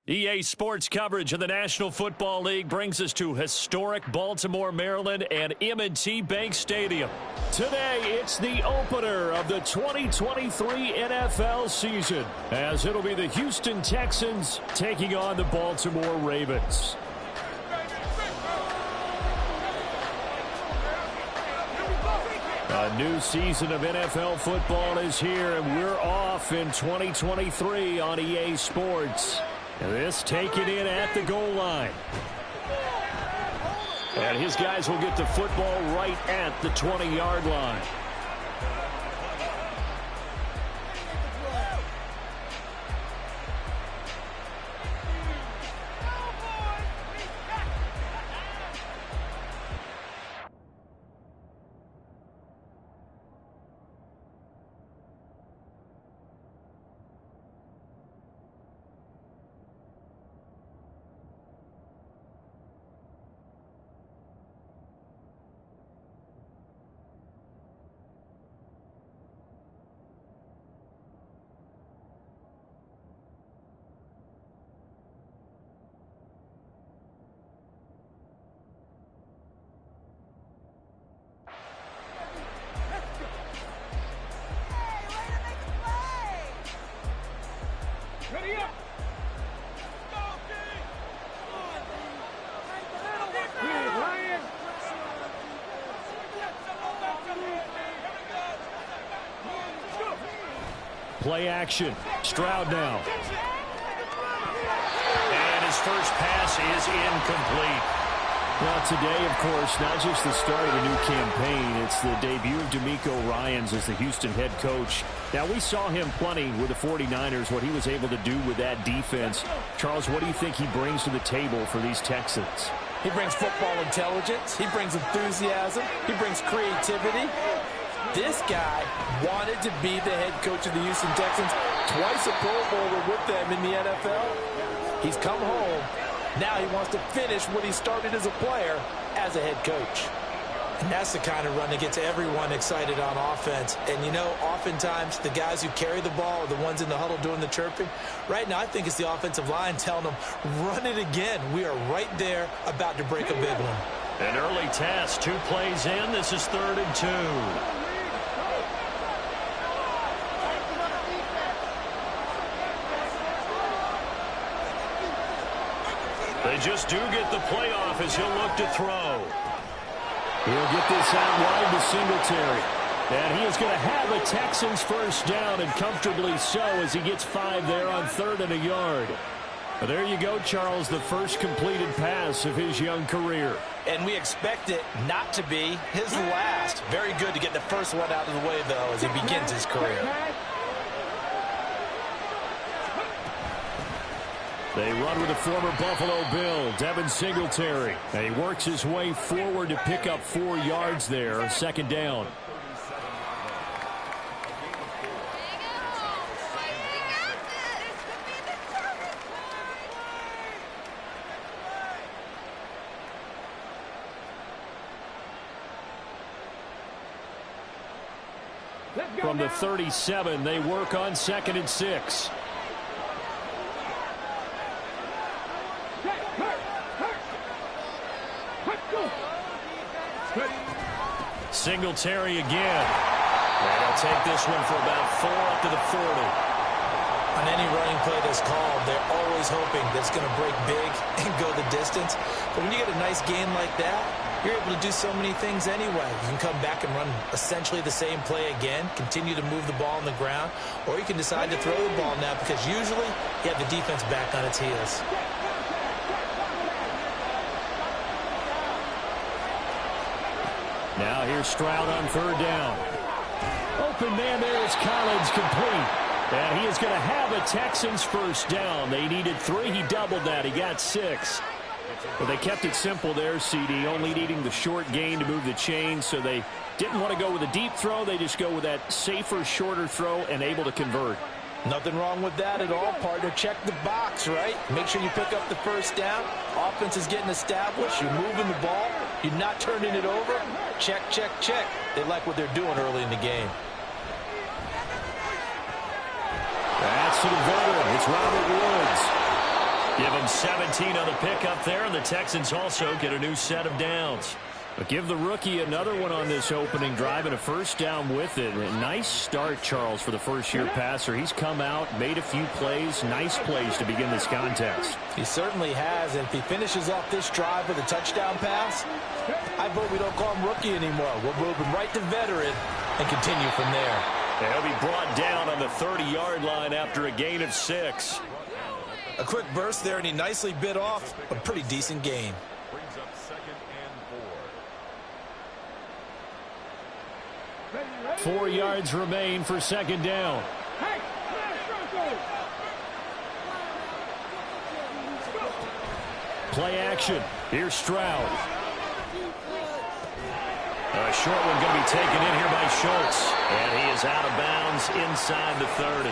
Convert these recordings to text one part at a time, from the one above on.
EA Sports coverage of the National Football League brings us to historic Baltimore, Maryland, and M&T Bank Stadium. Today, it's the opener of the 2023 NFL season, as it'll be the Houston Texans taking on the Baltimore Ravens. A new season of NFL football is here, and we're off in 2023 on EA Sports. This taken in at the goal line. And his guys will get the football right at the 20-yard line. Play action. Stroud now. And his first pass is incomplete. Well, today, of course, not just the start of the new campaign, it's the debut of DeMeco Ryans as the Houston head coach. Now, we saw him plenty with the 49ers, what he was able to do with that defense. Charles, what do you think he brings to the table for these Texans? He brings football intelligence. He brings enthusiasm. He brings creativity. This guy wanted to be the head coach of the Houston Texans, twice a Pro Bowler with them in the NFL. He's come home. Now he wants to finish what he started as a player as a head coach. And that's the kind of run that gets everyone excited on offense. And, you know, oftentimes the guys who carry the ball are the ones in the huddle doing the chirping. Right now, I think it's the offensive line telling them, run it again. We are right there about to break a big one. An early test, 2 plays in. This is 3rd and 2. They just do get the playoff as he'll look to throw. He'll get this out wide to Singletary. And he is going to have a Texans first down, and comfortably so, as he gets 5 there on 3rd and a yard. But there you go, Charles, the first completed pass of his young career. And we expect it not to be his last. Very good to get the first one out of the way, though, as he begins his career. They run with the former Buffalo Bill, Devin Singletary. And he works his way forward to pick up 4 yards there, 2nd down. From the 37, they work on 2nd and 6. Singletary again. And they'll take this one for about 4 up to the 40. On any running play that's called, they're always hoping that it's going to break big and go the distance. But when you get a nice gain like that, you're able to do so many things anyway. You can come back and run essentially the same play again, continue to move the ball on the ground, or you can decide to throw the ball now because usually you have the defense back on its heels. Now here's Stroud on 3rd down. Open man there is Collins, complete. And he is going to have a Texans first down. They needed 3. He doubled that. He got 6. But they kept it simple there, CD, only needing the short gain to move the chains. So they didn't want to go with a deep throw. They just go with that safer, shorter throw and able to convert. Nothing wrong with that at all, partner. Check the box, right? Make sure you pick up the first down. Offense is getting established. You're moving the ball. You're not turning it over. Check, check, check. They like what they're doing early in the game. That's to the veteran. It's Robert Woods. Give them 17 on the pickup there, and the Texans also get a new set of downs. But give the rookie another one on this opening drive and a first down with it. A nice start, Charles, for the first-year passer. He's come out, made a few plays, nice plays to begin this contest. He certainly has, and if he finishes off this drive with a touchdown pass, I vote we don't call him rookie anymore. We'll move him right to veteran and continue from there. And he'll be brought down on the 30-yard line after a gain of 6. A quick burst there, and he nicely bit off a pretty decent gain. 4 yards remain for second down. Play action. Here's Stroud. A short one going to be taken in here by Schultz. And he is out of bounds inside the 30.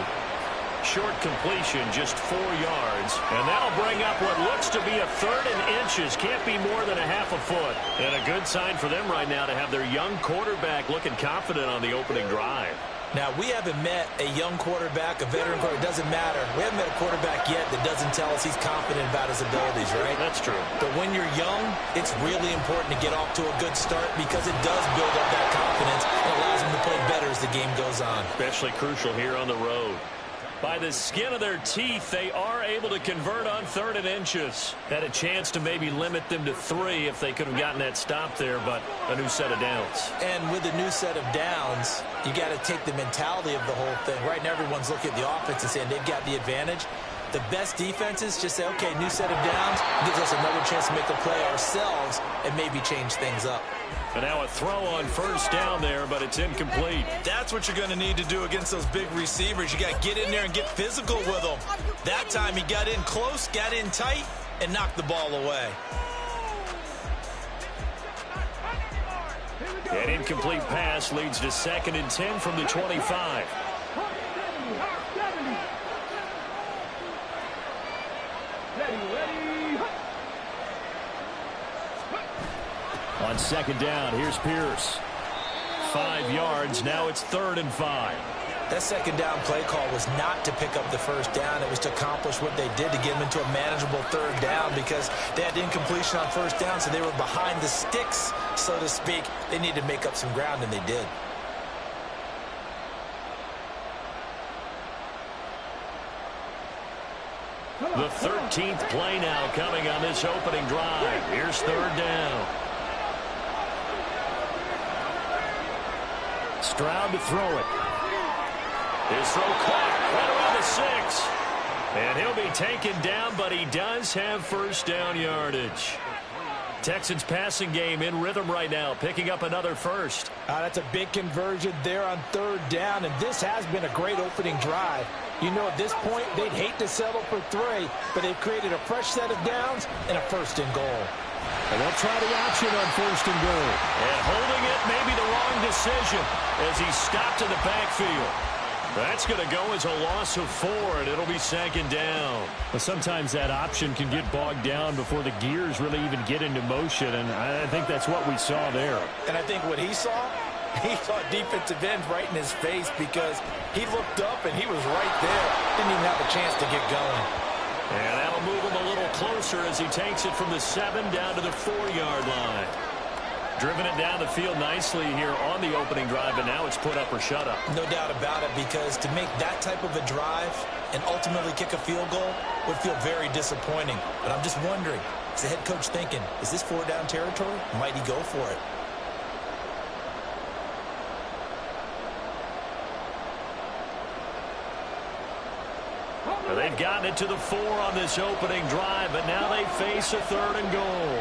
Short completion, just 4 yards. And that'll bring up what looks to be a 3rd and inches. Can't be more than a half a foot. And a good sign for them right now to have their young quarterback looking confident on the opening drive. Now, we haven't met a young quarterback, a veteran quarterback. It doesn't matter. We haven't met a quarterback yet that doesn't tell us he's confident about his abilities, right? That's true. But when you're young, it's really important to get off to a good start because it does build up that confidence and allows him to play better as the game goes on. Especially crucial here on the road. By the skin of their teeth, they are able to convert on 3rd and inches. Had a chance to maybe limit them to 3 if they could have gotten that stop there, but a new set of downs. And with a new set of downs, you got to take the mentality of the whole thing. Right now, everyone's looking at the offense and saying they've got the advantage. The best defenses just say, okay, new set of downs, gives us another chance to make a play ourselves and maybe change things up. And now a throw on first down there, but it's incomplete. That's what you're going to need to do against those big receivers. You got to get in there and get physical with them. That time he got in close, got in tight, and knocked the ball away. An incomplete pass leads to 2nd and 10 from the 25. On second down, here's Pierce. 5 yards, now it's 3rd and 5. That second down play call was not to pick up the first down. It was to accomplish what they did to get them into a manageable 3rd down because they had incompletion on first down, so they were behind the sticks, so to speak. They needed to make up some ground, and they did. The 13th play now coming on this opening drive. Here's 3rd down. Stroud to throw it. His throw caught right around the 6. And he'll be taken down, but he does have first down yardage. Texans passing game in rhythm right now, picking up another first. That's a big conversion there on 3rd down, and this has been a great opening drive. You know, at this point, they'd hate to settle for 3, but they've created a fresh set of downs and a 1st and goal. And they'll try the option on 1st and goal. And holding it may be the wrong decision as he stopped in the backfield. That's going to go as a loss of 4, and it'll be 2nd down. But sometimes that option can get bogged down before the gears really even get into motion, and I think that's what we saw there. And I think what he saw defensive end right in his face because he looked up and he was right there. Didn't even have a chance to get going. And that'll move him a little closer as he takes it from the 7 down to the 4-yard line. Driven it down the field nicely here on the opening drive, and now it's put up or shut up. No doubt about it, because to make that type of a drive and ultimately kick a field goal would feel very disappointing. But I'm just wondering, is the head coach thinking, is this 4-down territory? Might he go for it? Well, they've gotten it to the 4 on this opening drive, but now they face a 3rd and goal.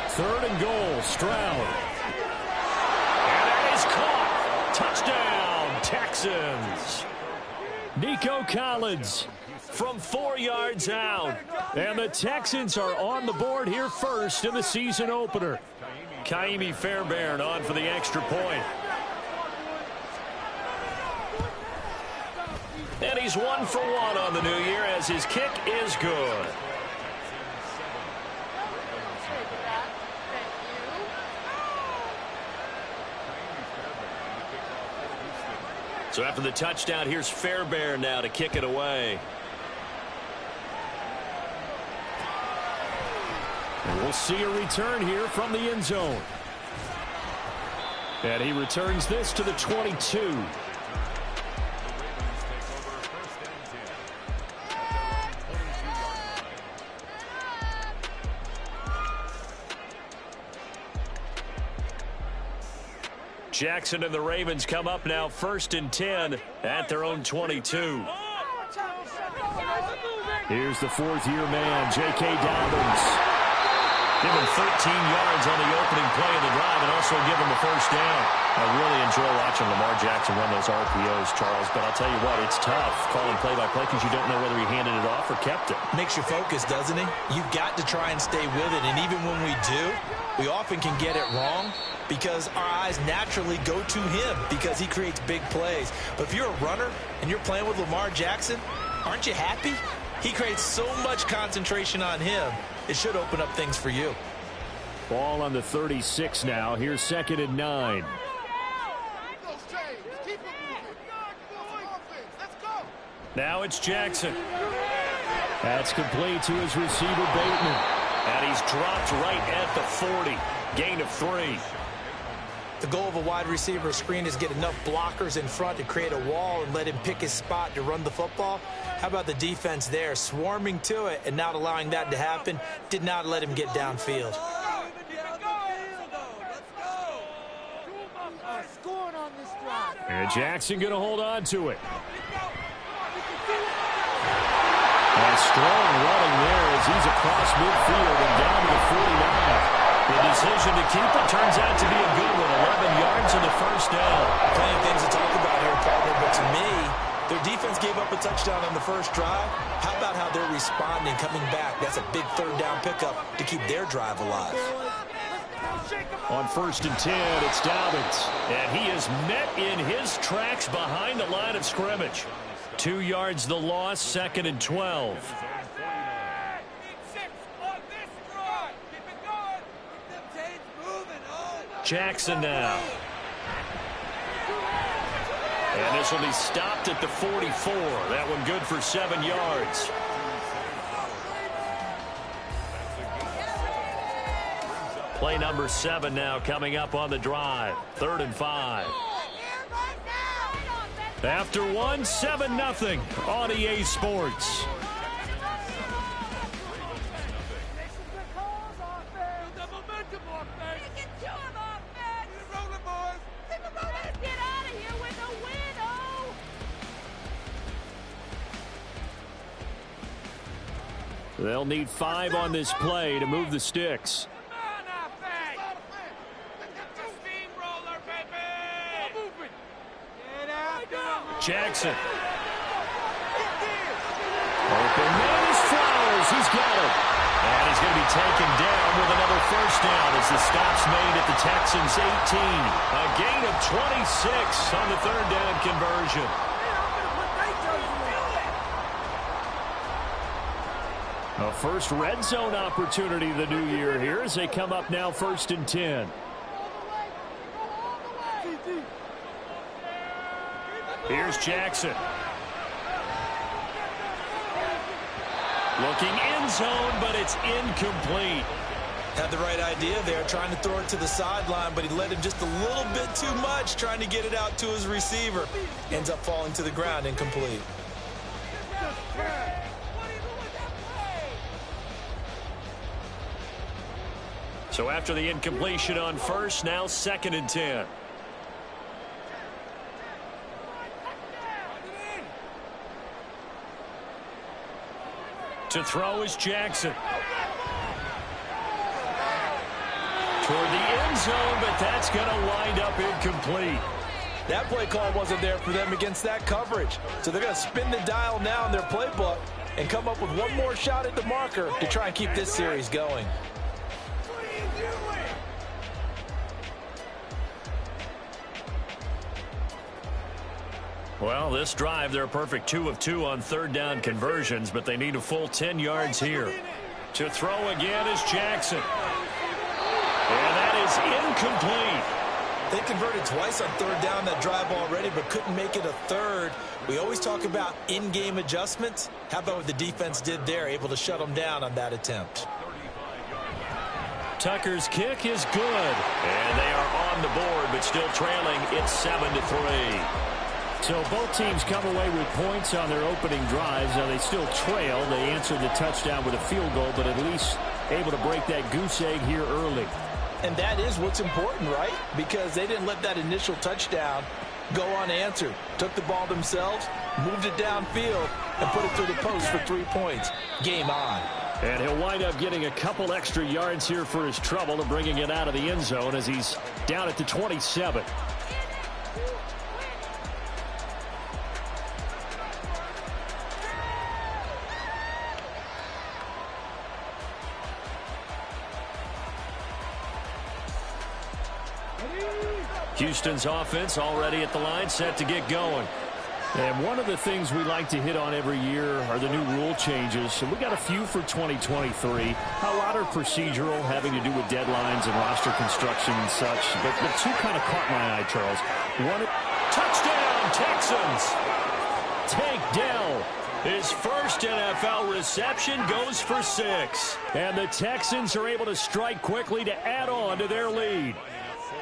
3rd and goal, Stroud. And that is caught. Touchdown, Texans. Nico Collins from 4 yards out. And the Texans are on the board here first in the season opener. Kaimi Fairbairn on for the extra point. And he's 1 for 1 on the new year as his kick is good. So after the touchdown, here's Fairbairn now to kick it away. We'll see a return here from the end zone. And he returns this to the 22. Jackson and the Ravens come up now 1st and 10 at their own 22. Here's the 4th-year man, J.K. Dobbins. Give him 13 yards on the opening play of the drive and also give him a 1st down. I really enjoy watching Lamar Jackson run those RPOs, Charles, but I'll tell you what, it's tough calling play-by-play because you don't know whether he handed it off or kept it. Makes you focus, doesn't he? You've got to try and stay with it, and even when we do, we often can get it wrong because our eyes naturally go to him because he creates big plays. But if you're a runner and you're playing with Lamar Jackson, aren't you happy? He creates so much concentration on him. It should open up things for you. Ball on the 36 now. Here's 2nd and 9. Now it's Jackson. That's complete to his receiver, Bateman. And he's dropped right at the 40. Gain of 3. The goal of a wide receiver screen is get enough blockers in front to create a wall and let him pick his spot to run the football. How about the defense there, swarming to it and not allowing that to happen? Did not let him get downfield. And Jackson going to hold on to it. And strong running there as he's across midfield and down to the 49. The decision to keep it turns out to be a good one. 11 yards and the 1st down. Plenty of things to talk about here, partner, but to me, their defense gave up a touchdown on the first drive. How about how they're responding, coming back? That's a big 3rd down pickup to keep their drive alive. On 1st and 10, it's Dobbins. And he is met in his tracks behind the line of scrimmage. 2 yards the loss, 2nd and 12. Jackson now. And this will be stopped at the 44. That one good for 7 yards. Play number 7 now coming up on the drive. 3rd and 5. After 1, 7-0 on EA Sports. They'll need 5 on this play to move the sticks. Jackson. Open man is Flowers. He's got it. And he's going to be taken down with another 1st down as the stop's made at the Texans' 18. A gain of 26 on the 3rd down conversion. A first red zone opportunity the new year here as they come up now 1st and 10. Here's Jackson. Looking end zone, but it's incomplete. Had the right idea there, trying to throw it to the sideline, but he let him just a little bit too much, trying to get it out to his receiver. Ends up falling to the ground, incomplete. So after the incompletion on 1st, now 2nd and 10. To throw is Jackson. Toward the end zone, but that's going to wind up incomplete. That play call wasn't there for them against that coverage. So they're going to spin the dial now in their playbook and come up with one more shot at the marker to try and keep this series going. Well, this drive, they're a perfect 2 of 2 on 3rd down conversions, but they need a full 10 yards here. To throw again is Jackson. And that is incomplete. They converted twice on 3rd down that drive already, but couldn't make it a 3rd. We always talk about in-game adjustments. How about what the defense did there, able to shut them down on that attempt? Tucker's kick is good. And they are on the board, but still trailing. It's 7-3. So both teams come away with points on their opening drives. Now they still trail. They answered the touchdown with a field goal, but at least able to break that goose egg here early. And that is what's important, right? Because they didn't let that initial touchdown go unanswered. Took the ball themselves, moved it downfield, and put it through the post for 3 points. Game on. And he'll wind up getting a couple extra yards here for his trouble and bringing it out of the end zone as he's down at the 27. Houston's offense already at the line, set to get going. And one of the things we like to hit on every year are the new rule changes. And we got a few for 2023. A lot are procedural, having to do with deadlines and roster construction and such. But two kind of caught my eye, Charles. One, touchdown, Texans. Takedown. His first NFL reception goes for 6. And the Texans are able to strike quickly to add on to their lead.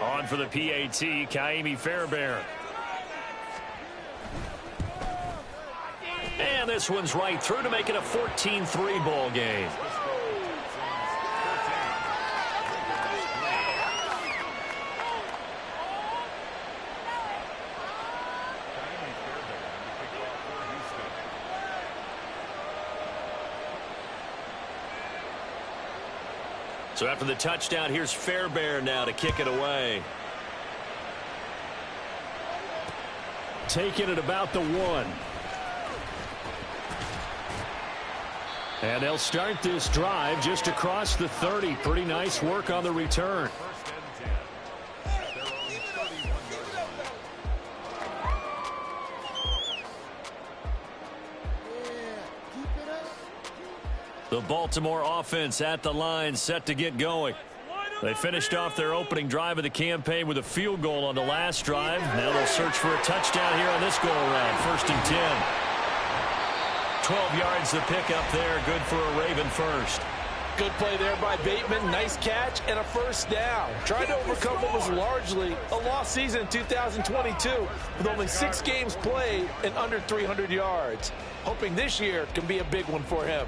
On for the PAT, Kaimi Fairbairn. And this one's right through to make it a 14-3 ball game. So after the touchdown, here's Fairbairn now to kick it away. Taking it about the 1. And they'll start this drive just across the 30. Pretty nice work on the return. The Baltimore offense at the line, set to get going. They finished off their opening drive of the campaign with a field goal on the last drive. Now they'll search for a touchdown here on this go-around. 1st and 10. 12 yards to pick up there. Good for a Raven first. Good play there by Bateman. Nice catch and a first down. Trying to overcome what was largely a lost season in 2022 with only 6 games played and under 300 yards. Hoping this year can be a big one for him.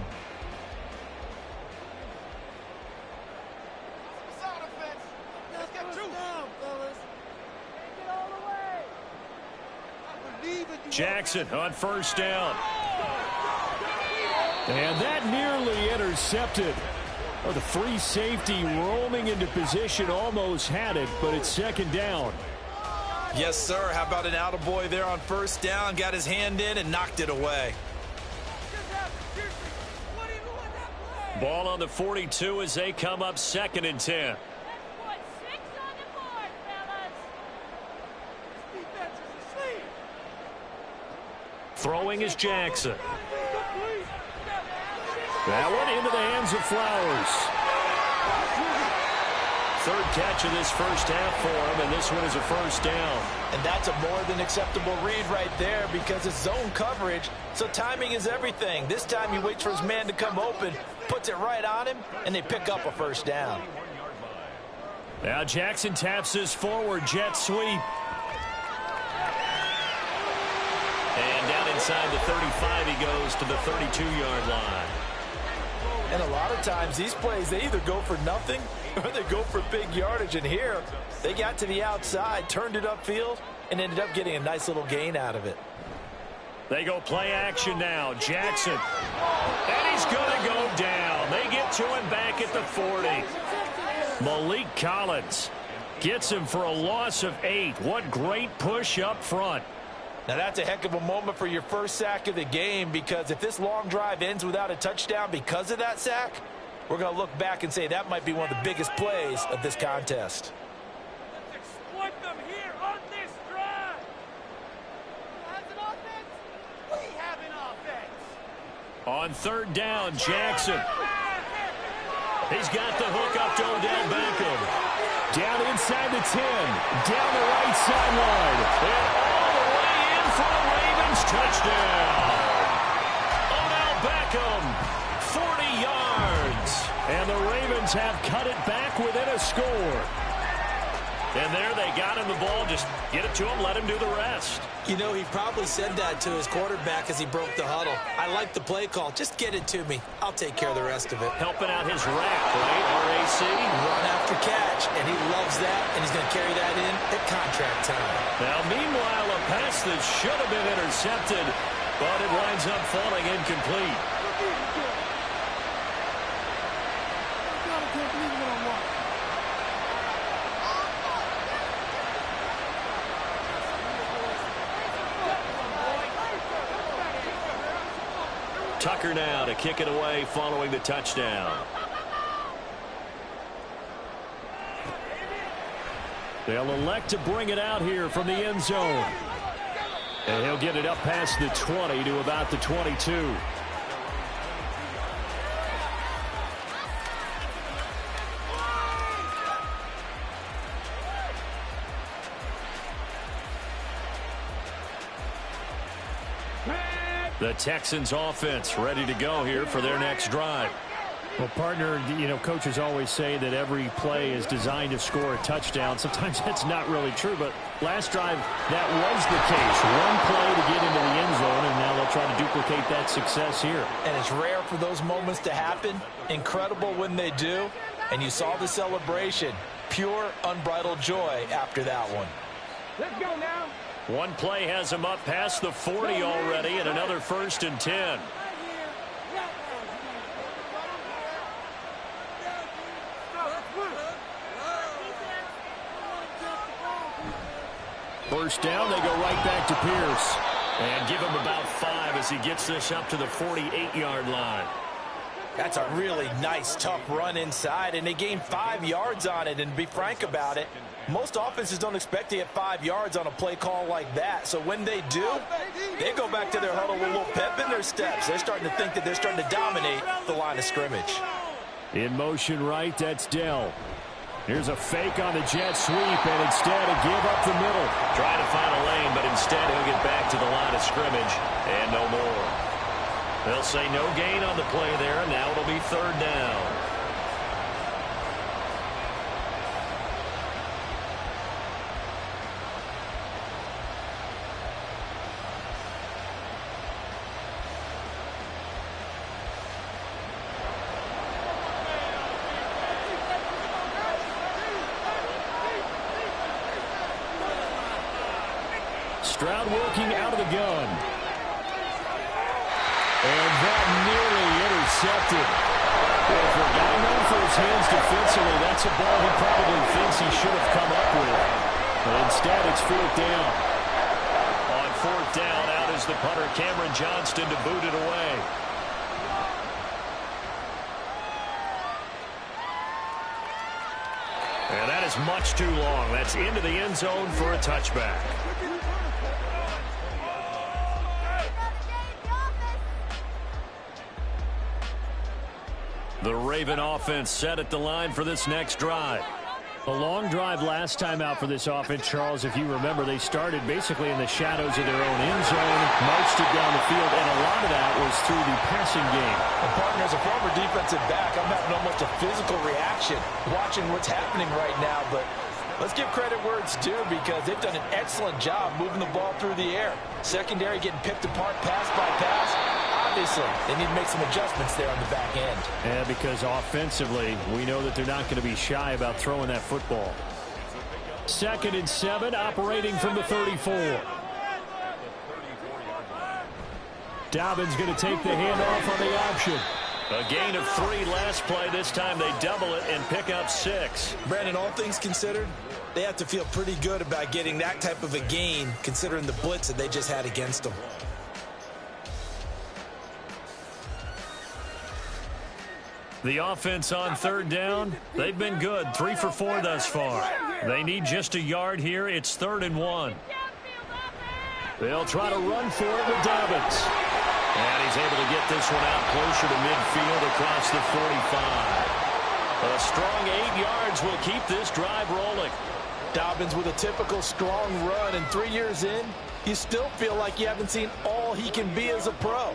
Jackson on 1st down. And that nearly intercepted. Oh, the free safety roaming into position almost had it, but it's 2nd down. Yes, sir. How about an attaboy there on 1st down? Got his hand in and knocked it away. Ball on the 42 as they come up 2nd and 10. Throwing is Jackson. That one into the hands of Flowers. 3rd catch of this first half for him, and this one is a 1st down. And that's a more than acceptable read right there because it's zone coverage, so timing is everything. This time he waits for his man to come open, puts it right on him, and they pick up a 1st down. Now Jackson taps his forward jet sweep. And down inside the 35 he goes to the 32-yard line. And a lot of times these plays, they either go for nothing or they go for big yardage. And here, they got to the outside, turned it upfield, and ended up getting a nice little gain out of it. They go play action now. Jackson. And he's going to go down. They get to him back at the 40. Malik Collins gets him for a loss of 8. What great push up front. Now that's a heck of a moment for your first sack of the game, because if this long drive ends without a touchdown because of that sack, we're going to look back and say that might be one of the biggest plays of this contest. Let's exploit them here on this drive. We have an offense. On 3rd down, Jackson. He's got the hook up to Odell Beckham. Down inside the 10. Down the right sideline. And all the way in for the Ravens touchdown. Odell Beckham, 40 yards. And the Ravens have cut it back within a score. And there they got him the ball. Just get it to him, let him do the rest. You know, he probably said that to his quarterback as he broke the huddle. I like the play call. Just get it to me. I'll take care of the rest of it. Helping out his rack, right? RAC. Run after catch, and he loves that, and he's going to carry that in at contract time. Now, meanwhile, a pass that should have been intercepted, but it winds up falling incomplete. Tucker now to kick it away following the touchdown. They'll elect to bring it out here from the end zone. And he'll get it up past the 20 to about the 22. The Texans offense ready to go here for their next drive. Well, partner, you know, coaches always say that every play is designed to score a touchdown. Sometimes that's not really true, but last drive, that was the case. One play to get into the end zone, and now they'll try to duplicate that success here. And it's rare for those moments to happen. Incredible when they do. And you saw the celebration. Pure, unbridled joy after that one. Let's go now. One play has him up past the 40 already, and another 1st and 10. First down, they go right back to Pierce. And give him about 5 as he gets this up to the 48-yard line. That's a really nice, tough run inside, and they gained 5 yards on it. And to be frank about it, most offenses don't expect to get 5 yards on a play call like that. So when they do, they go back to their huddle with a little pep in their steps. They're starting to think that they're starting to dominate the line of scrimmage. In motion right, that's Dell. Here's a fake on the jet sweep, and instead a give up the middle. Trying to find a lane, but instead he'll get back to the line of scrimmage, and no more. They'll say no gain on the play there, and now it'll be 3rd down. Stroud working out of the gun. And that nearly intercepted. If we're getting known for his hands defensively, that's a ball he probably thinks he should have come up with. But instead, it's 4th down. On 4th down, out is the punter, Cameron Johnston, to boot it away. And that is much too long. That's into the end zone for a touchback. The Raven offense set at the line for this next drive. A long drive last time out for this offense, Charles. If you remember, they started basically in the shadows of their own end zone, marched it down the field, and a lot of that was through the passing game. And partner, as a former defensive back, I'm having almost a physical reaction watching what's happening right now. But let's give credit where it's due, because they've done an excellent job moving the ball through the air. Secondary getting picked apart pass by pass. Obviously, they need to make some adjustments there on the back end. Yeah, because offensively, we know that they're not going to be shy about throwing that football. 2nd and 7, operating from the 34. Dobbins going to take the handoff on the option. A gain of 3 last play. This time they double it and pick up 6. Brandon, all things considered, they have to feel pretty good about getting that type of a gain, considering the blitz that they just had against them. The offense on 3rd down, they've been good. 3 for 4 thus far. They need just a yard here. It's 3rd and 1. They'll try to run for it with Dobbins. And he's able to get this one out closer to midfield across the 45. A strong 8 yards will keep this drive rolling. Dobbins with a typical strong run, and 3 years in, you still feel like you haven't seen all he can be as a pro.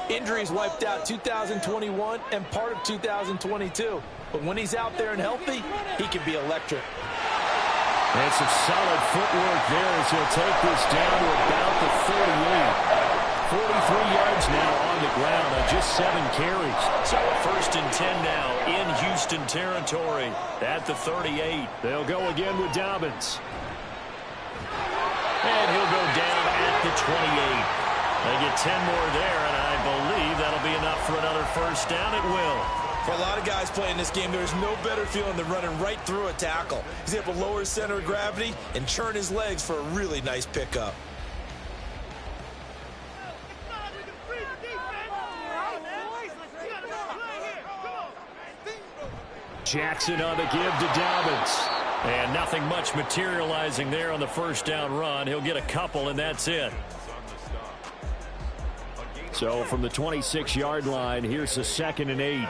Injuries wiped out 2021 and part of 2022. But when he's out there and healthy, he can be electric. And some solid footwork there as he'll take this down to about the 48. 43 yards now on the ground on just 7 carries. So a 1st and 10 now in Houston territory at the 38. They'll go again with Dobbins. And he'll go down at the 28. They get 10 more there, and I believe that'll be enough for another 1st down. It will. For a lot of guys playing this game, there's no better feeling than running right through a tackle. He's able to lower his center of gravity and churn his legs for a really nice pickup. Jackson on the give to Dobbins. And nothing much materializing there on the 1st down run. He'll get a couple, and that's it. So from the 26-yard line, here's the 2nd and 8.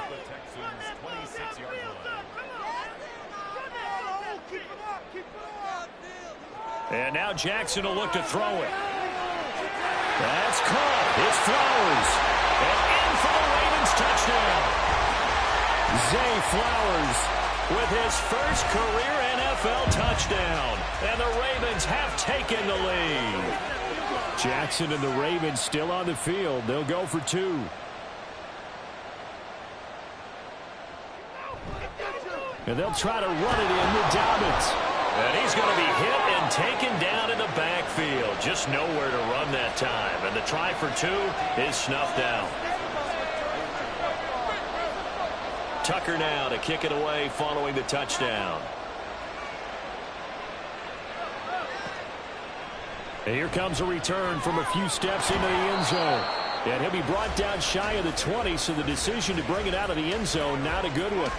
And now Jackson will look to throw it. That's caught. It's Flowers. And in for the Ravens touchdown. Zay Flowers with his first career NFL touchdown. And the Ravens have taken the lead. Jackson and the Ravens still on the field. They'll go for 2. And they'll try to run it in with Dobbins. And he's going to be hit and taken down in the backfield. Just nowhere to run that time. And the try for 2 is snuffed out. Tucker now to kick it away following the touchdown. And here comes a return from a few steps into the end zone. And he'll be brought down shy of the 20, so the decision to bring it out of the end zone, not a good one.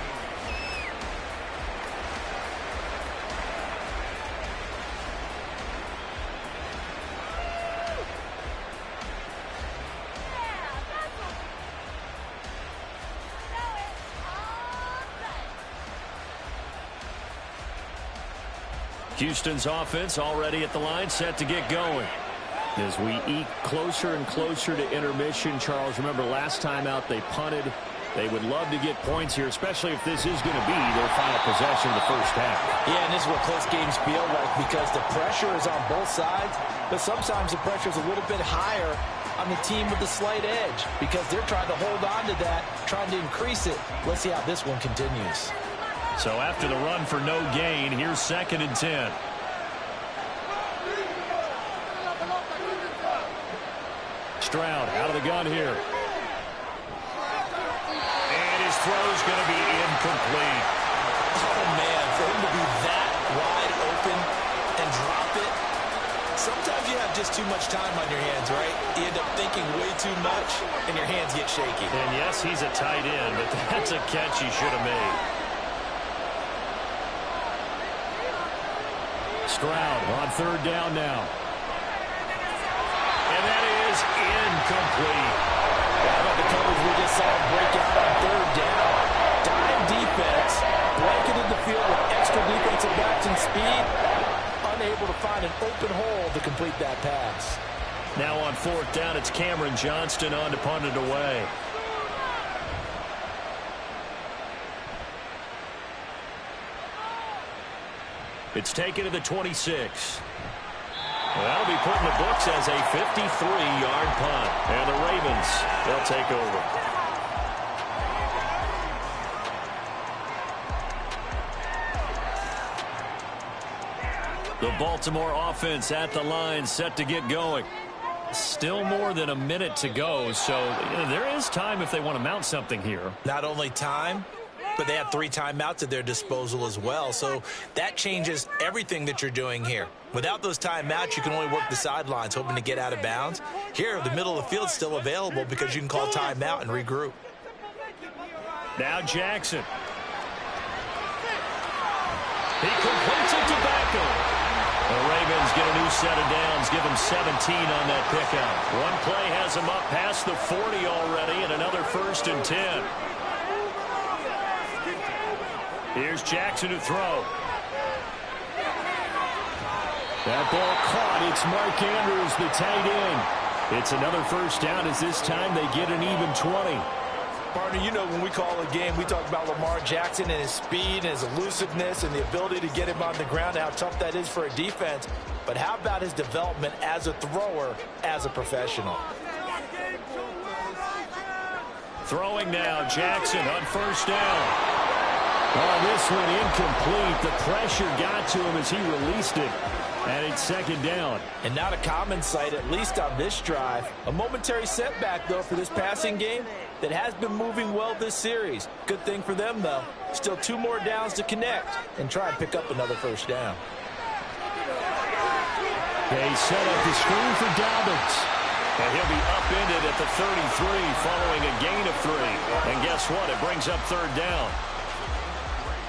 Houston's offense already at the line, set to get going. As we eke closer and closer to intermission, Charles, remember last time out they punted. They would love to get points here, especially if this is going to be their final possession of the 1st half. Yeah, and this is what close games feel like because the pressure is on both sides, but sometimes the pressure is a little bit higher on the team with the slight edge because they're trying to hold on to that, trying to increase it. Let's see how this one continues. So after the run for no gain, here's 2nd and 10. Stroud out of the gun here. And his throw's going to be incomplete. Oh, man, for him to be that wide open and drop it. Sometimes you have just too much time on your hands, right? You end up thinking way too much, and your hands get shaky. And yes, he's a tight end, but that's a catch he should have made. Stroud on 3rd down now. And that is incomplete. How about the coverage we just saw break out on 3rd down? Dime defense, blanketed the field with extra defensive backs and speed, unable to find an open hole to complete that pass. Now on 4th down, it's Cameron Johnston on to punt it away. It's taken to the 26. Well, that'll be put in the books as a 53-yard punt. And the Ravens, they'll take over. The Baltimore offense at the line, set to get going. Still more than a minute to go, so there is time if they want to mount something here. Not only time, but they have 3 timeouts at their disposal as well. So that changes everything that you're doing here. Without those timeouts, you can only work the sidelines, hoping to get out of bounds. Here, the middle of the field is still available because you can call timeout and regroup. Now Jackson. He completes it to Beckham. The Ravens get a new set of downs, give them 17 on that pickup. One play has them up past the 40 already, and another 1st and 10. Here's Jackson to throw. That ball caught. It's Mark Andrews, the tight end. It's another first down as this time they get an even 20. Partner, you know when we call a game, we talk about Lamar Jackson and his speed and his elusiveness and the ability to get him on the ground, how tough that is for a defense. But how about his development as a thrower, as a professional? Throwing now, Jackson on first down. Oh, this one incomplete. The pressure got to him as he released it. And it's second down. And not a common sight, at least on this drive. A momentary setback, though, for this passing game that has been moving well this series. Good thing for them, though. Still 2 more downs to connect and try and pick up another first down. They set up the screen for Dobbins. And he'll be upended at the 33 following a gain of 3. And guess what? It brings up third down.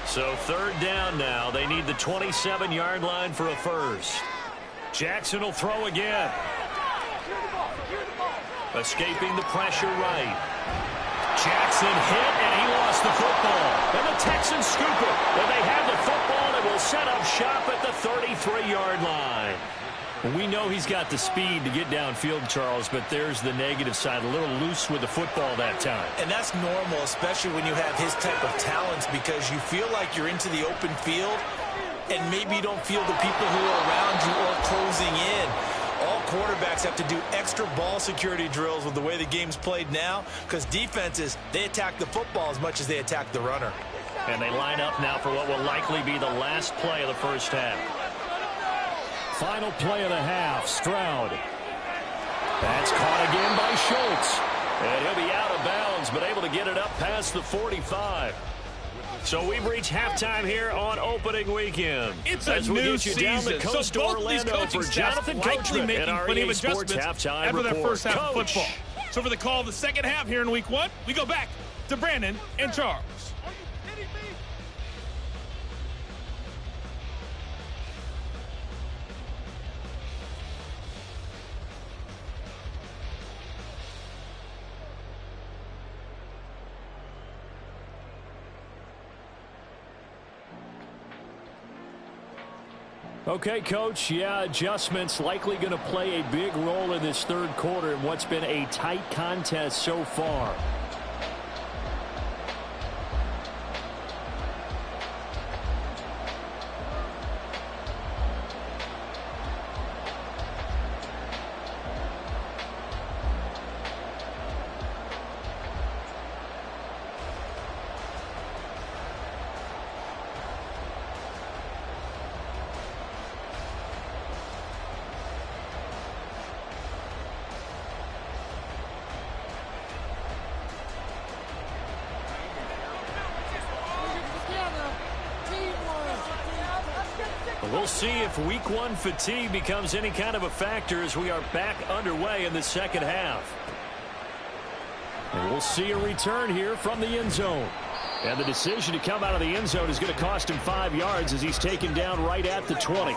So third down now. They need the 27-yard line for a first. Jackson will throw again. Escaping the pressure right. Jackson hit, and he lost the football. And the Texans scoop it. And they have the football and will set up shop at the 33-yard line. We know he's got the speed to get downfield, Charles, but there's the negative side. A little loose with the football that time. And that's normal, especially when you have his type of talents, because you feel like you're into the open field, and maybe you don't feel the people who are around you or closing in. All quarterbacks have to do extra ball security drills with the way the game's played now, because defenses, they attack the football as much as they attack the runner. And they line up now for what will likely be the last play of the first half. Final play of the half, Stroud. That's caught again by Schultz. And he'll be out of bounds, but able to get it up past the 45. So we've reached halftime here on opening weekend. It's a new season, down the coast so both Orlando these coaching for staffs Jonathan likely Coachman making in our plenty of EA Sports adjustments halftime after their report. first half of Coach. football. So for the call of the second half here in week 1, we go back to Brandon and Charles. Okay, Coach, yeah, adjustments likely going to play a big role in this third quarter in what's been a tight contest so far. We'll see if week 1 fatigue becomes any kind of a factor as we are back underway in the second half. And we'll see a return here from the end zone. And the decision to come out of the end zone is going to cost him 5 yards as he's taken down right at the 20.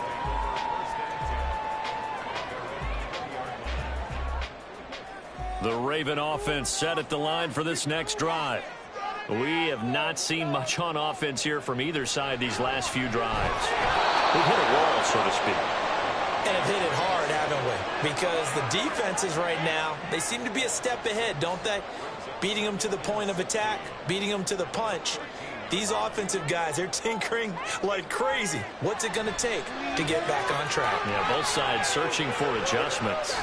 The Raven offense set at the line for this next drive. We have not seen much on offense here from either side these last few drives. We've hit a wall, so to speak. And have hit it hard, haven't we? Because the defenses right now, they seem to be a step ahead, don't they? Beating them to the point of attack, beating them to the punch. These offensive guys, they're tinkering like crazy. What's it going to take to get back on track? Yeah, both sides searching for adjustments.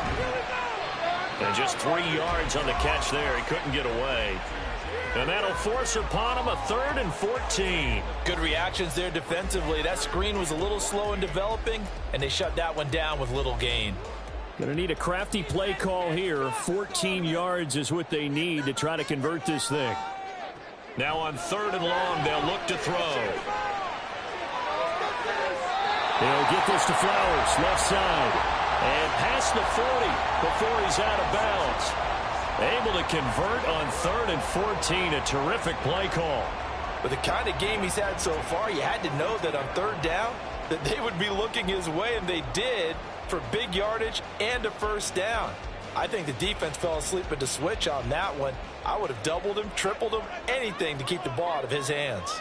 And just 3 yards on the catch there. He couldn't get away. And that'll force upon him a 3rd and 14. Good reactions there defensively. That screen was a little slow in developing, and they shut that one down with little gain. Going to need a crafty play call here. 14 yards is what they need to try to convert this thing. Now on 3rd and long, they'll look to throw. They'll get this to Flowers, left side. And past the 40 before he's out of bounds. Able to convert on 3rd and 14. A terrific play call. With the kind of game he's had so far, you had to know that on 3rd down that they would be looking his way, and they did, for big yardage and a first down. I think the defense fell asleep at the switch on that one. I would have doubled him, tripled him, anything to keep the ball out of his hands.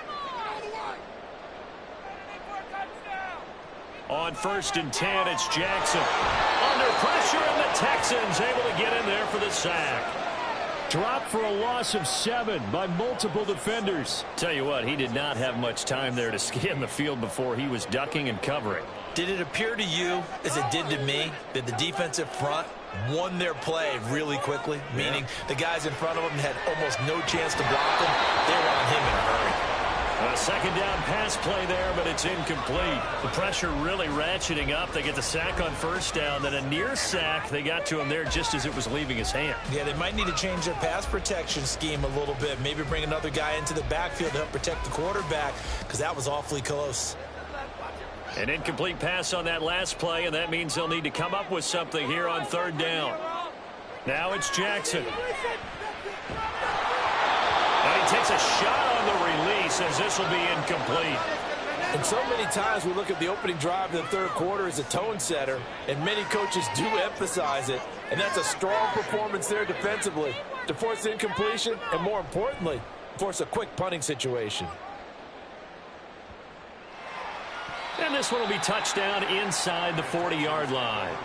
On 1st and 10, it's Jackson. Under pressure, and the Texans able to get in there for the sack. Dropped for a loss of 7 by multiple defenders. Tell you what, he did not have much time there to scan the field before he was ducking and covering. Did it appear to you, as it did to me, that the defensive front won their play really quickly? Meaning the guys in front of them had almost no chance to block him. They were on him in a hurry. A second down pass play there, but it's incomplete. The pressure really ratcheting up. They get the sack on first down, then a near sack. They got to him there just as it was leaving his hand. Yeah, they might need to change their pass protection scheme a little bit. Maybe bring another guy into the backfield to help protect the quarterback, because that was awfully close. An incomplete pass on that last play, and that means they'll need to come up with something here on third down. Now it's Jackson. And he takes a shot on the release as this will be incomplete. And so many times we look at the opening drive in the third quarter as a tone setter, and many coaches do emphasize it. And that's a strong performance there defensively to force incompletion and, more importantly, force a quick punting situation. And this one will be touchdown inside the 40-yard line.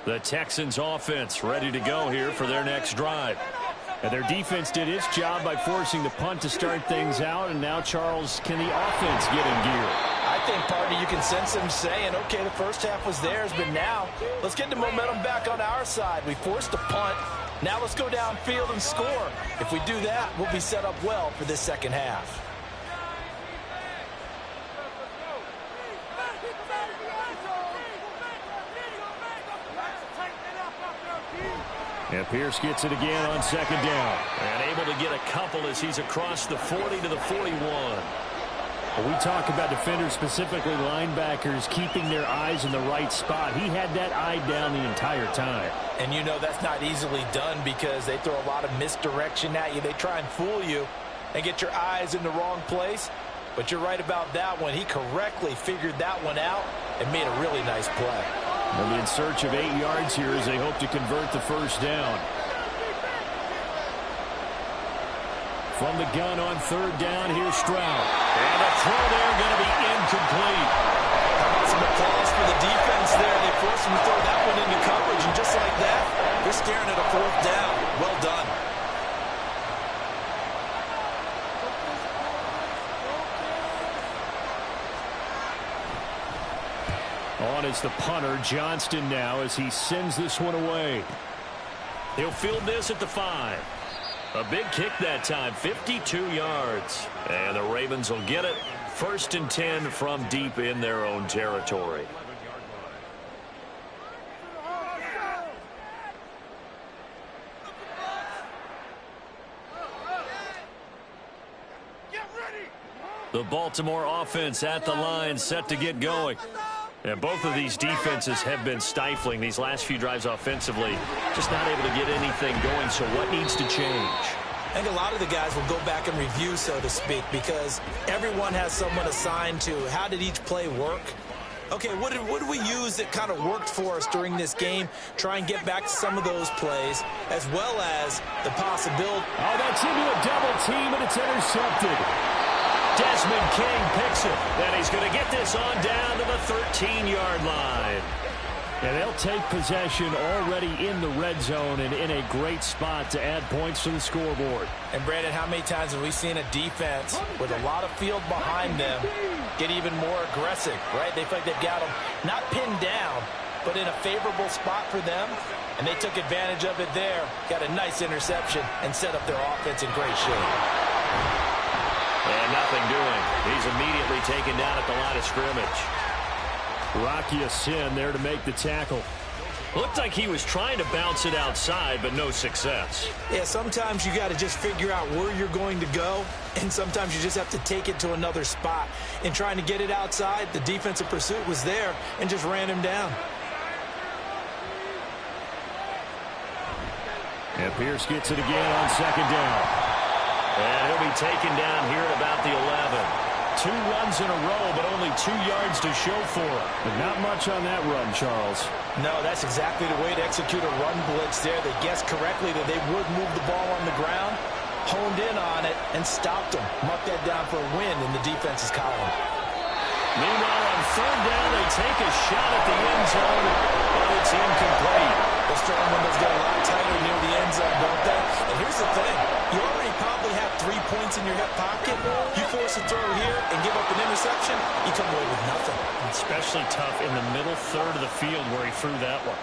The Texans offense ready to go here for their next drive. And their defense did its job by forcing the punt to start things out. And now, Charles, can the offense get in gear? I think, partner, you can sense them saying, okay, the first half was theirs, but now let's get the momentum back on our side. We forced a punt. Now let's go downfield and score. If we do that, we'll be set up well for this second half. And Pierce gets it again on second down. And able to get a couple as he's across the 40 to the 41. When we talk about defenders, specifically linebackers, keeping their eyes in the right spot. He had that eye down the entire time. And you know that's not easily done because they throw a lot of misdirection at you. They try and fool you and get your eyes in the wrong place. But you're right about that one. He correctly figured that one out and made a really nice play. They'll be in search of 8 yards here as they hope to convert the first down. From the gun on third down, here's Stroud. And the throw there going to be incomplete. Some applause for the defense there. They forced him to throw that one into coverage, and just like that, they're staring at a fourth down. Well done. On is the punter, Johnston, now as he sends this one away. He'll field this at the 5. A big kick that time, 52 yards. And the Ravens will get it. 1st and 10 from deep in their own territory. The Baltimore offense at the line, set to get going. And both of these defenses have been stifling these last few drives offensively. Just not able to get anything going, so what needs to change? I think a lot of the guys will go back and review, so to speak, because everyone has someone assigned to how did each play work. Okay, what did we use that kind of worked for us during this game? Try and get back to some of those plays, as well as the possibility. Oh, that's into a double team, and it's intercepted. Desmond King picks it, and he's going to get this on down to the 13-yard line. And they'll take possession already in the red zone and in a great spot to add points to the scoreboard. And, Brandon, how many times have we seen a defense with a lot of field behind them get even more aggressive, right? They feel like they've got them not pinned down, but in a favorable spot for them, and they took advantage of it there, got a nice interception, and set up their offense in great shape. And nothing doing. He's immediately taken down at the line of scrimmage. Rocky Sin there to make the tackle. Looked like he was trying to bounce it outside, but no success. Yeah, sometimes you got to just figure out where you're going to go, and sometimes you just have to take it to another spot. In trying to get it outside, the defensive pursuit was there and just ran him down. And Pierce gets it again on second down. And he'll be taken down here at about the 11. 2 runs in a row, but only 2 yards to show for it. But not much on that run, Charles. No, that's exactly the way to execute a run blitz there. They guessed correctly that they would move the ball on the ground, honed in on it, and stopped them. Mark that down for a win in the defense's column. Meanwhile, on 3rd down, they take a shot at the end zone, but it's incomplete. Those strong windows get a lot tighter near the end zone, don't they? And here's the thing. You already probably have 3 points in your hip pocket. You force a throw here and give up an interception, you come away with nothing. Especially tough in the middle third of the field where he threw that one.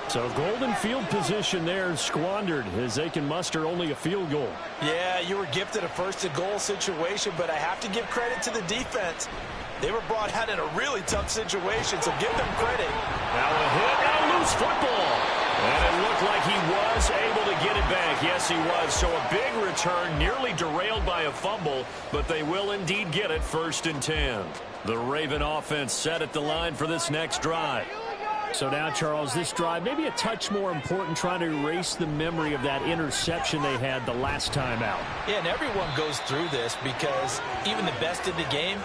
So golden field position there squandered as they can muster only a field goal. Yeah, you were gifted a first-and-goal situation, but I have to give credit to the defense. They were brought out in a really tough situation, so give them credit. Now a hit and a loose football. And it looked like he was able to get it back. Yes, he was. So a big return, nearly derailed by a fumble, but they will indeed get it 1st and 10. The Raven offense set at the line for this next drive. So now, Charles, this drive maybe a touch more important, trying to erase the memory of that interception they had the last time out. Yeah, and everyone goes through this because even the best in the game,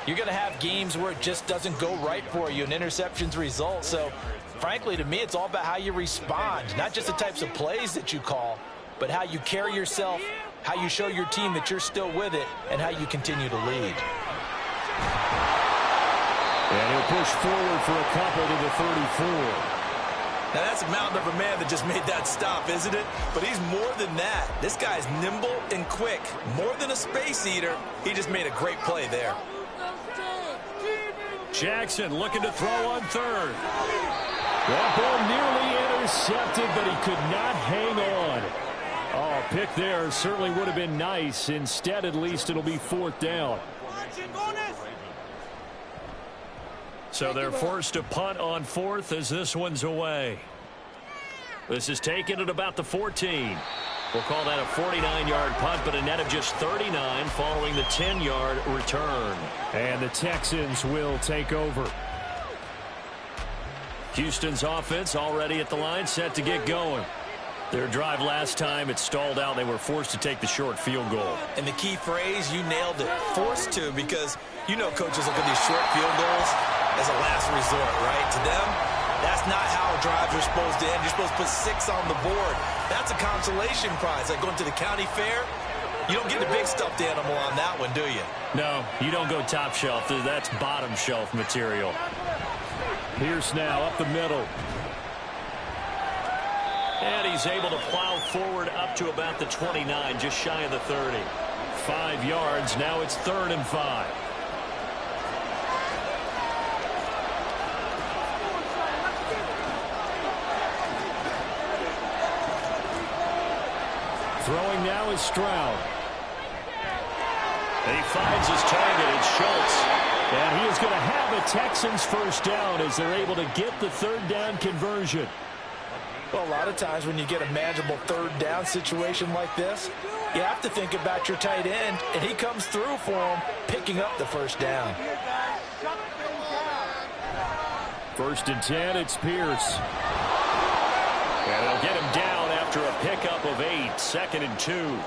you're going to have games where it just doesn't go right for you, and interceptions result. So, frankly, to me, it's all about how you respond, not just the types of plays that you call, but how you carry yourself, how you show your team that you're still with it, and how you continue to lead. And he'll push forward for a couple to the 34. Now, that's a mountain of a man that just made that stop, isn't it? But he's more than that. This guy's nimble and quick. More than a space eater, he just made a great play there. Jackson looking to throw on 3rd. That ball nearly intercepted, but he could not hang on. Oh, pick there certainly would have been nice. Instead, at least, it'll be 4th down. So they're forced to punt on 4th as this one's away. This is taken at about the 14. We'll call that a 49-yard punt, but a net of just 39 following the 10-yard return. And the Texans will take over. Houston's offense already at the line, set to get going. Their drive last time, it stalled out. They were forced to take the short field goal. And the key phrase, you nailed it, forced to, because you know coaches look at these short field goals as a last resort, right? To them, that's not how drives are supposed to end. You're supposed to put 6 on the board. That's a consolation prize. Like going to the county fair, you don't get the big stuffed animal on that one, do you? No, you don't go top shelf. That's bottom shelf material. Pierce now up the middle. And he's able to plow forward up to about the 29, just shy of the 30. 5 yards. Now it's 3rd and 5. Throwing now is Stroud. And he finds his target. It's Schultz. And he is going to have a Texans 1st down as they're able to get the 3rd down conversion. Well, a lot of times when you get a manageable 3rd down situation like this, you have to think about your tight end, and he comes through for him, picking up the 1st down. 1st and 10, it's Pierce. And they'll get him down after a pickup of 8. 2nd and 2.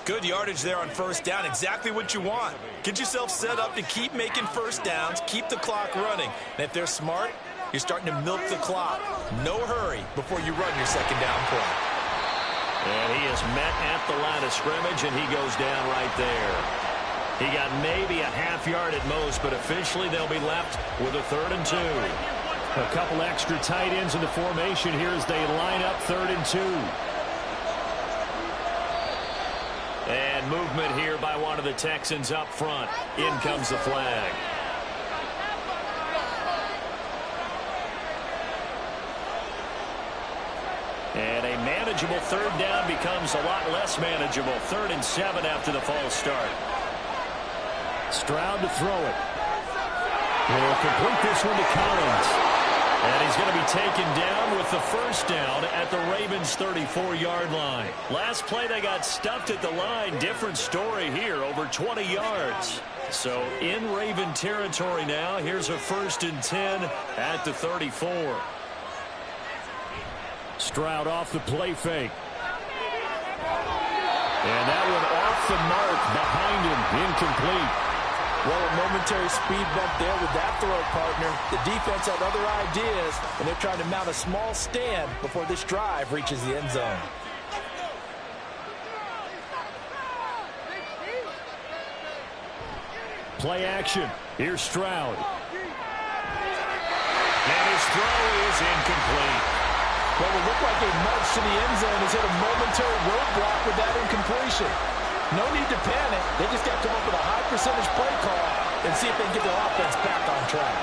Good yardage there on 1st down. Exactly what you want. Get yourself set up to keep making 1st downs, keep the clock running. And if they're smart, you're starting to milk the clock. No hurry before you run your 2nd down play. And he is met at the line of scrimmage, and he goes down right there. He got maybe a half yard at most, but officially they'll be left with a 3rd and 2. A couple extra tight ends in the formation here as they line up 3rd and 2. And movement here by one of the Texans up front. In comes the flag. And a manageable 3rd down becomes a lot less manageable. 3rd and 7 after the false start. Stroud to throw it. He'll complete this one to Collins. And he's going to be taken down with the 1st down at the Ravens' 34-yard line. Last play, they got stuffed at the line. Different story here, over 20 yards. So in Raven territory now, here's a 1st and 10 at the 34. Stroud off the play fake. And that one off the mark behind him, incomplete. Well, a momentary speed bump there with that throw, partner. The defense had other ideas, and they're trying to mount a small stand before this drive reaches the end zone. Play action. Here's Stroud. And his throw is incomplete. Well, it looked like a march to the end zone has hit a momentary roadblock with that incompletion. No need to panic. They just got to come up with a high percentage play call and see if they can get their offense back on track.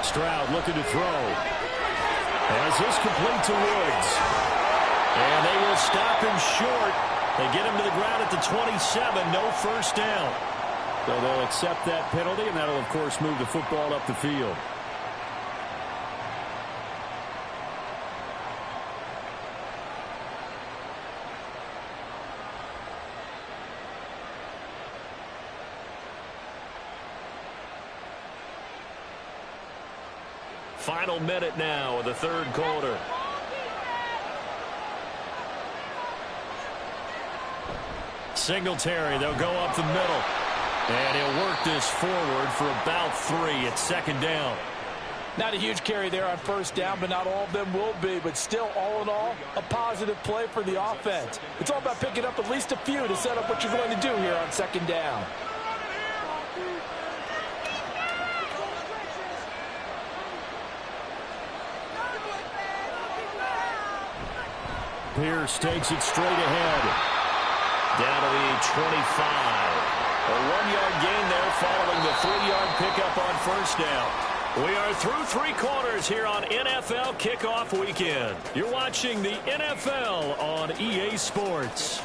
Stroud looking to throw. As this complete to Woods. And they will stop him short. They get him to the ground at the 27. No first down. So they'll accept that penalty, and that'll, of course, move the football up the field. Final minute now of the third quarter. Singletary, they'll go up the middle. And he'll work this forward for about 3 at second down. Not a huge carry there on first down, but not all of them will be. But still, all in all, a positive play for the offense. It's all about picking up at least a few to set up what you're going to do here on second down. Pierce takes it straight ahead. Down to the 25. A 1-yard gain there following the 3-yard pickup on first down. We are through 3 quarters here on NFL Kickoff Weekend. You're watching the NFL on EA Sports.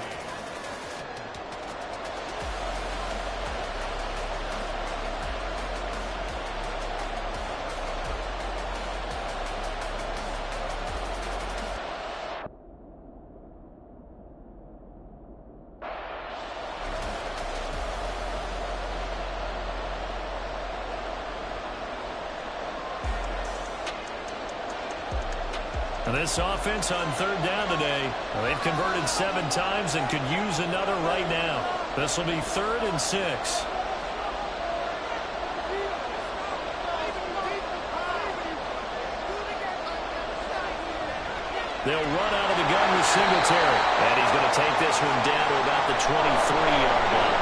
This offense on third down today, they've converted 7 times and could use another right now. This will be 3rd and 6. They'll run out of the gun with Singletary. And he's going to take this one down to about the 23-yard line.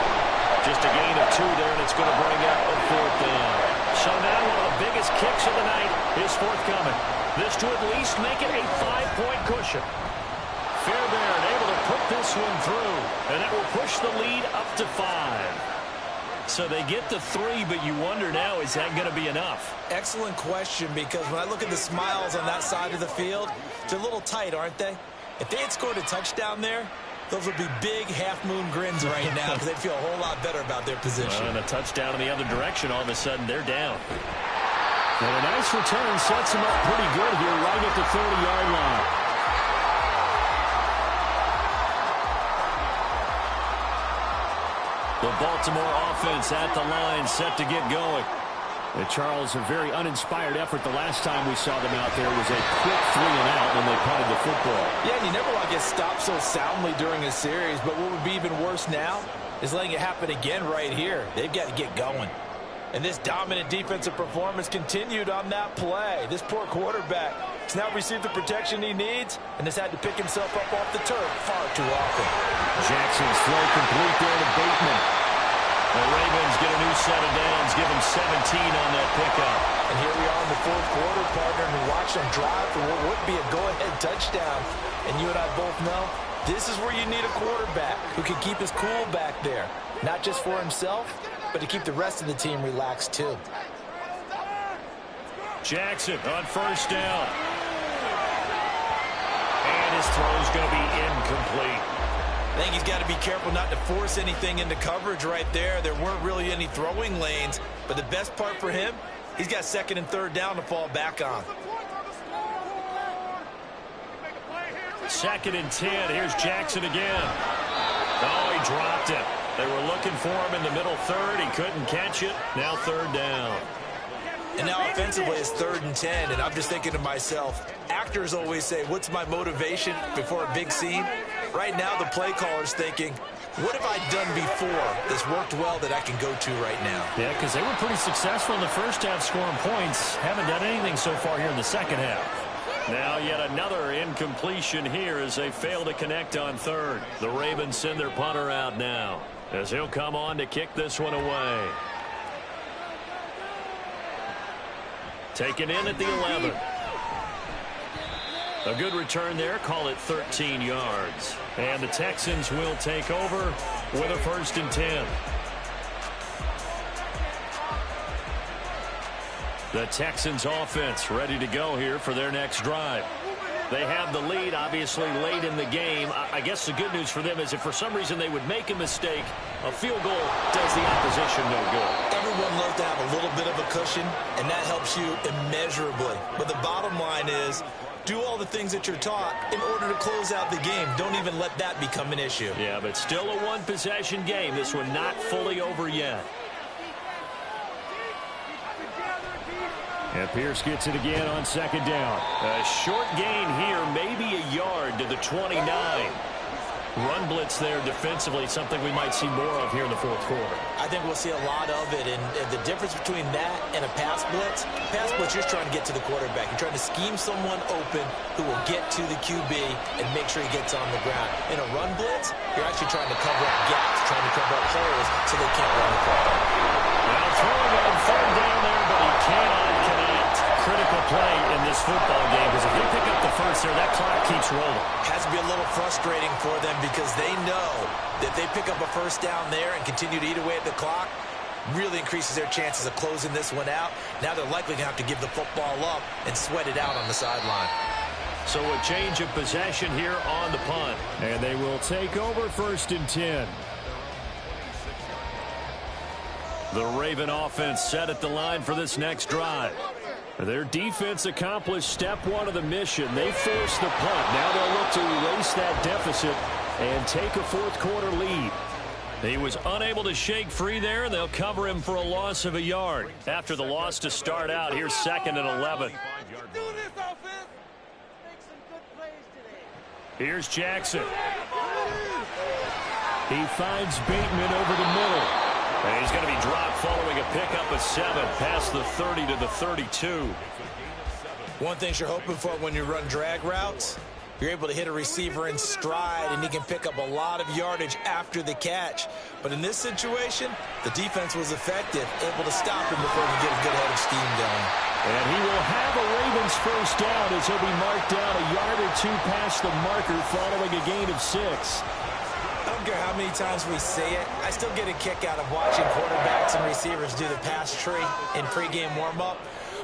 Just a gain of 2 there, and it's going to bring up a 4th down. So now one of the biggest kicks of the night is forthcoming. This to at least make it a 5-point cushion. Fairbairn able to put this one through, and that will push the lead up to 5. So they get the 3, but you wonder now, is that going to be enough? Excellent question, because when I look at the smiles on that side of the field, they're a little tight, aren't they? If they had scored a touchdown there, those would be big half-moon grins right now because they'd feel a whole lot better about their position. And a touchdown in the other direction, all of a sudden they're down. And a nice return sets him up pretty good here right at the 30-yard line. The Baltimore offense at the line set to get going. And Charles, a very uninspired effort the last time we saw them out there was a quick 3-and-out when they punted the football. Yeah, and you never want to get stopped so soundly during a series, but what would be even worse now is letting it happen again right here. They've got to get going. And this dominant defensive performance continued on that play. This poor quarterback has now received the protection he needs and has had to pick himself up off the turf far too often. Jackson's throw complete there to Bateman. The Ravens get a new set of downs, give them 17 on that pickup. And here we are in the 4th quarter, partner, and we watch them drive for what would be a go-ahead touchdown. And you and I both know this is where you need a quarterback who can keep his cool back there, not just for himself, but to keep the rest of the team relaxed too. Jackson on first down. And his throw's going to be incomplete. I think he's got to be careful not to force anything into coverage right there. There weren't really any throwing lanes, but the best part for him, he's got 2nd and 3rd down to fall back on. 2nd and 10. Here's Jackson again. Oh, he dropped it. They were looking for him in the middle 3rd. He couldn't catch it. Now 3rd down. And now offensively it's 3rd and 10, and I'm just thinking to myself, actors always say, what's my motivation before a big scene? Right now, the play caller's thinking, what have I done before that's worked well that I can go to right now? Yeah, because they were pretty successful in the first half scoring points. Haven't done anything so far here in the second half. Now yet another incompletion here as they fail to connect on third. The Ravens send their punter out now as he'll come on to kick this one away. Taken in at the 11. A good return there. Call it 13 yards. And the Texans will take over with a 1st and 10. The Texans offense ready to go here for their next drive. They have the lead, obviously, late in the game. I guess the good news for them is if for some reason they would make a mistake, a field goal does the opposition no good. Everyone loves to have a little bit of a cushion, and that helps you immeasurably. But the bottom line is, do all the things that you're taught in order to close out the game. Don't even let that become an issue. Yeah, but still a one-possession game. This one not fully over yet. And Pierce gets it again on 2nd down. A short gain here, maybe a yard to the 29. Run blitz there defensively, something we might see more of here in the 4th quarter. I think we'll see a lot of it, and the difference between that and a pass blitz, you're just trying to get to the quarterback. You're trying to scheme someone open who will get to the QB and make sure he gets on the ground. In a run blitz, you're actually trying to cover up gaps, trying to cover up holes so they can't run the football. Now throwing on 3rd down there, but he cannot connect. Critical play in this football game because if they pick up the first there, that clock keeps rolling. Has to be a little frustrating for them because they know that they pick up a 1st down there and continue to eat away at the clock, really increases their chances of closing this one out. Now they're likely going to have to give the football up and sweat it out on the sideline. So a change of possession here on the punt. And they will take over 1st and 10. The Raven offense set at the line for this next drive. Their defense accomplished step 1 of the mission. They forced the punt. Now they'll look to erase that deficit and take a 4th quarter lead. He was unable to shake free there, and they'll cover him for a loss of a yard. After the loss to start out, here's 2nd and 11. Here's Jackson. He finds Bateman over the middle. And he's going to be dropped following a pickup of 7 past the 30 to the 32. One thing you're hoping for when you run drag routes, you're able to hit a receiver in stride, and he can pick up a lot of yardage after the catch. But in this situation, the defense was effective, able to stop him before he could get a good head of steam going. And he will have a Ravens 1st down as he'll be marked down a yard or 2 past the marker following a gain of 6. I don't care how many times we say it, I still get a kick out of watching quarterbacks and receivers do the pass tree in pregame warm-up.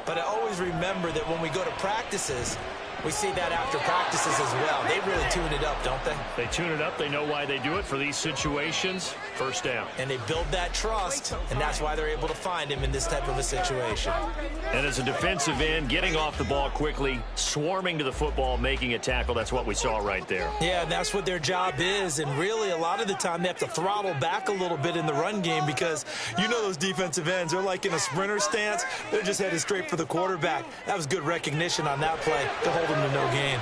But I always remember that when we go to practices, we see that after practices as well. They really tune it up, don't they? They tune it up. They know why they do it for these situations. 1st down. And they build that trust, and that's why they're able to find him in this type of a situation. And as a defensive end, getting off the ball quickly, swarming to the football, making a tackle, that's what we saw right there. Yeah, and that's what their job is. And really, a lot of the time, they have to throttle back a little bit in the run game because you know those defensive ends, they're like in a sprinter stance. They're just headed straight for the quarterback. That was good recognition on that play to hold him to no gain.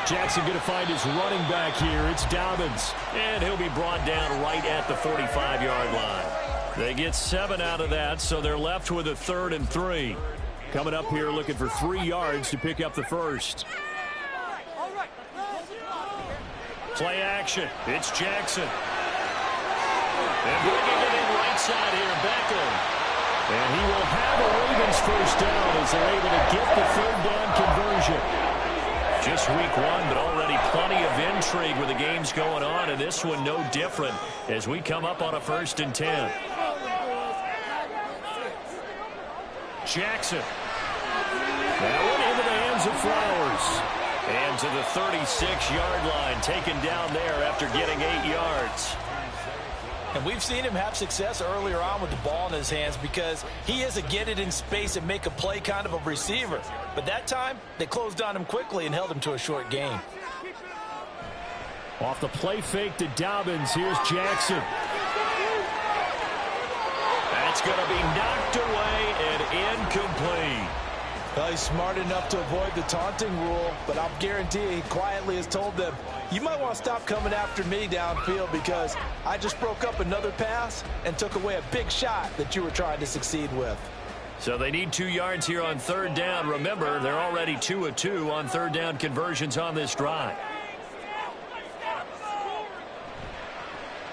Jackson going to find his running back here. It's Dobbins. And he'll be brought down right at the 45-yard line. They get 7 out of that, so they're left with a 3rd and 3. Coming up here looking for 3 yards to pick up the 1st. Play action. It's Jackson. And bringing it in right side here, Beckham. And he will have a Ravens 1st down as they're able to get the 3rd down conversion. Just week 1, but already plenty of intrigue with the games going on, and this one no different as we come up on a 1st and 10. Jackson. That one into the hands of Flowers. And to the 36-yard line, taken down there after getting 8 yards. And we've seen him have success earlier on with the ball in his hands because he is a get it in space and make a play kind of a receiver. But that time, they closed on him quickly and held him to a short gain. Off the play fake to Dobbins, here's Jackson. That's going to be knocked away and incomplete. Well, he's smart enough to avoid the taunting rule, but I'll guarantee he quietly has told them, you might want to stop coming after me downfield because I just broke up another pass and took away a big shot that you were trying to succeed with. So they need 2 yards here on third down. Remember, they're already 2 of 2 on third down conversions on this drive.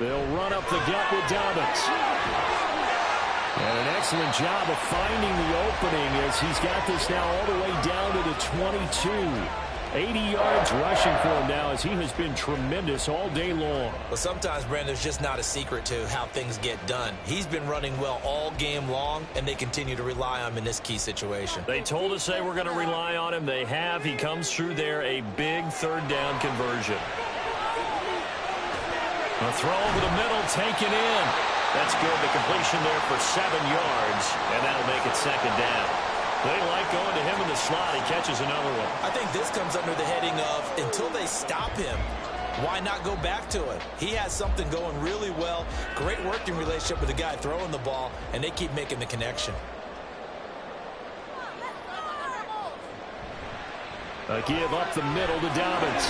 They'll run up the gut with Dobbins. And an excellent job of finding the opening as he's got this now all the way down to the 22. 80 yards rushing for him now as he has been tremendous all day long. Well, sometimes, Brandon, there's just not a secret to how things get done. He's been running well all game long, and they continue to rely on him in this key situation. They told us they were going to rely on him. They have. He comes through there, a big third down conversion. A throw over the middle, taken in. That's good. The completion there for 7 yards, and that'll make it second down. They like going to him in the slot. He catches another one. I think this comes under the heading of until they stop him, why not go back to it? He has something going really well. Great working relationship with the guy throwing the ball, and they keep making the connection. A give up the middle to Dobbins.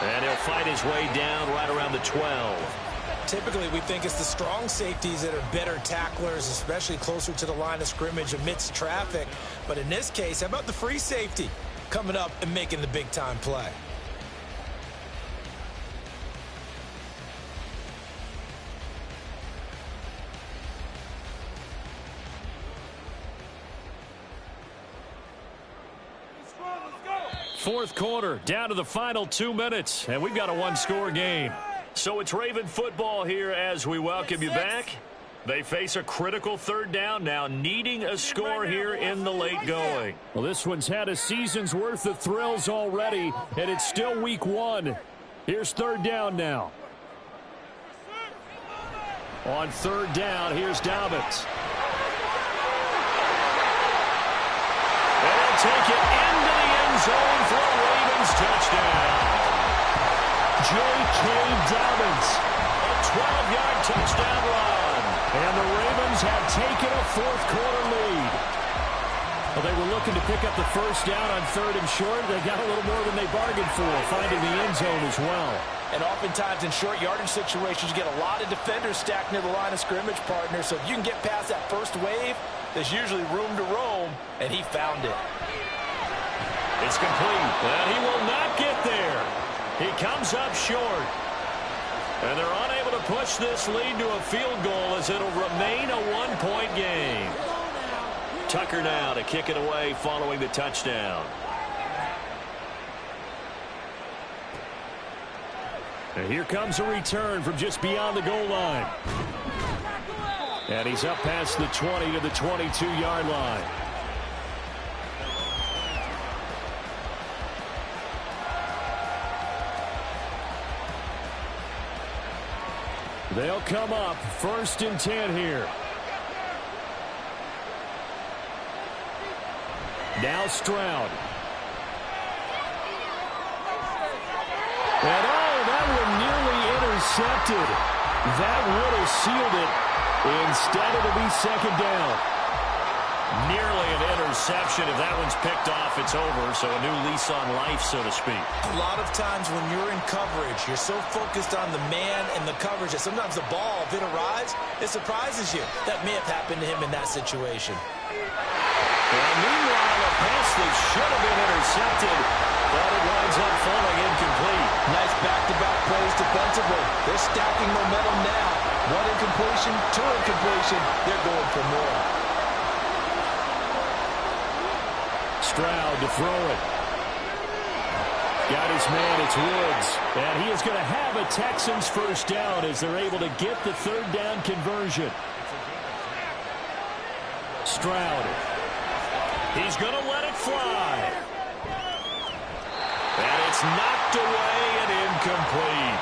And he'll fight his way down right around the 12. Typically, we think it's the strong safeties that are better tacklers, especially closer to the line of scrimmage amidst traffic. But in this case, how about the free safety coming up and making the big-time play? Fourth quarter, down to the final 2 minutes, and we've got a one-score game. So it's Raven football here as we welcome you back. They face a critical third down now, needing a score here in the late going. Well, this one's had a season's worth of thrills already, and it's still week 1. Here's third down now. On third down, here's Dobbins. And he'll take it into the end zone for a Ravens touchdown. J.K. Dobbins, a 12-yard touchdown run. And the Ravens have taken a fourth-quarter lead. Well, they were looking to pick up the first down on third and short. They got a little more than they bargained for, finding the end zone as well. And oftentimes in short yardage situations, you get a lot of defenders stacked near the line of scrimmage, partner. So if you can get past that first wave, there's usually room to roam, and he found it. It's complete, and he will not get there. He comes up short. And they're unable to push this lead to a field goal as it'll remain a one-point game. Tucker now to kick it away following the touchdown. And here comes a return from just beyond the goal line. And he's up past the 20 to the 22-yard line. They'll come up first and 10 here. Now Stroud. And that one nearly intercepted. That would have sealed it. Instead, it'll be second down. Nearly an interception. If that one's picked off, it's over. So a new lease on life, so to speak. A lot of times when you're in coverage, you're so focused on the man and the coverage that sometimes the ball, if it arrives, it surprises you. That may have happened to him in that situation. And meanwhile, a pass that should have been intercepted, but it winds up falling incomplete. Nice back-to-back plays defensively. They're stacking momentum now. One incompletion, two incompletion. They're going for more. Stroud to throw it. Got his man, it's Woods. And he is going to have a Texans first down as they're able to get the third down conversion. Stroud. He's going to let it fly. And it's knocked away and incomplete.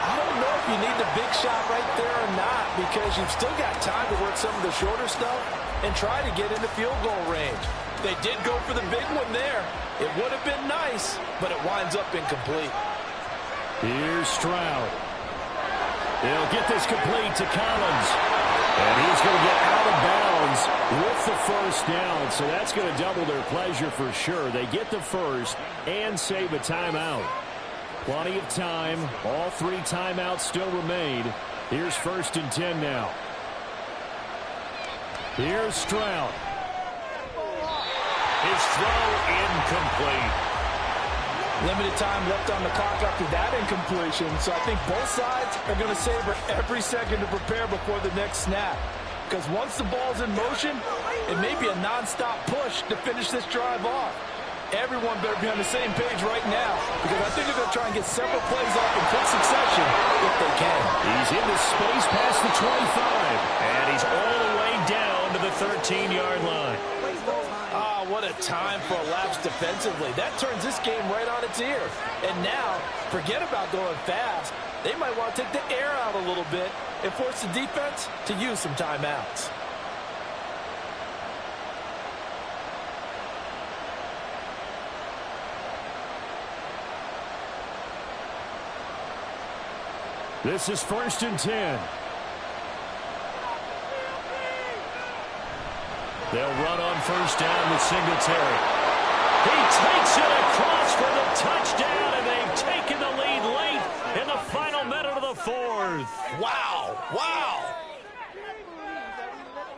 I don't know if you need the big shot right there or not, because you've still got time to work some of the shorter stuff and try to get into field goal range. They did go for the big one there. It would have been nice, but it winds up incomplete. Here's Stroud. They'll get this complete to Collins. And he's going to get out of bounds Browns with the first down, so that's going to double their pleasure for sure. They get the first and save a timeout. Plenty of time. All 3 timeouts still remain. Here's 1st and 10 now. Here's Stroud. His throw incomplete. Limited time left on the clock after that incompletion, so I think both sides are going to savor every second to prepare before the next snap. Because once the ball's in motion, it may be a nonstop push to finish this drive off. Everyone better be on the same page right now, because I think they're going to try and get several plays off in quick succession if they can. He's into space past the 25, and he's all the way down to the 13-yard line. Ah, what a time for a lapse defensively. That turns this game right on its ear. And now, forget about going fast. They might want to take the air out a little bit and force the defense to use some timeouts. This is 1st and 10. They'll run on 1st down with Singletary. He takes it across for the touchdown, and they've taken the lead late in the final minute of the 4th. Wow, wow.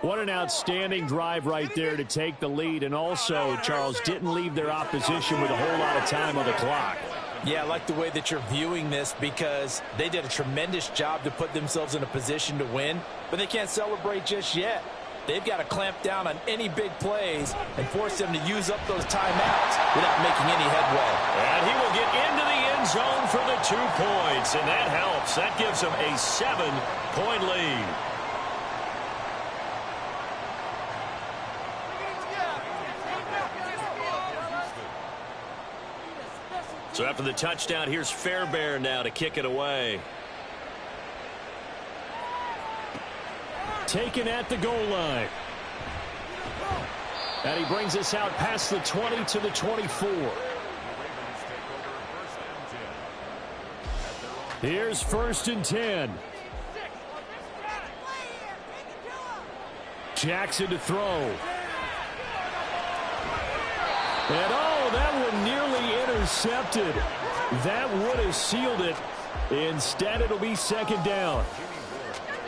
What an outstanding drive right there to take the lead, and also, Charles, didn't leave their opposition with a whole lot of time on the clock. Yeah, I like the way that you're viewing this because they did a tremendous job to put themselves in a position to win, but they can't celebrate just yet. They've got to clamp down on any big plays and force them to use up those timeouts without making any headway. And he will get into the end zone for the 2 points, and that helps. That gives them a 7-point lead. So after the touchdown, here's Fairbairn now to kick it away. Taken at the goal line. And he brings us out past the 20 to the 24. Here's 1st and 10. Jackson to throw. And oh, that one nearly intercepted. That would have sealed it. Instead, it'll be 2nd down.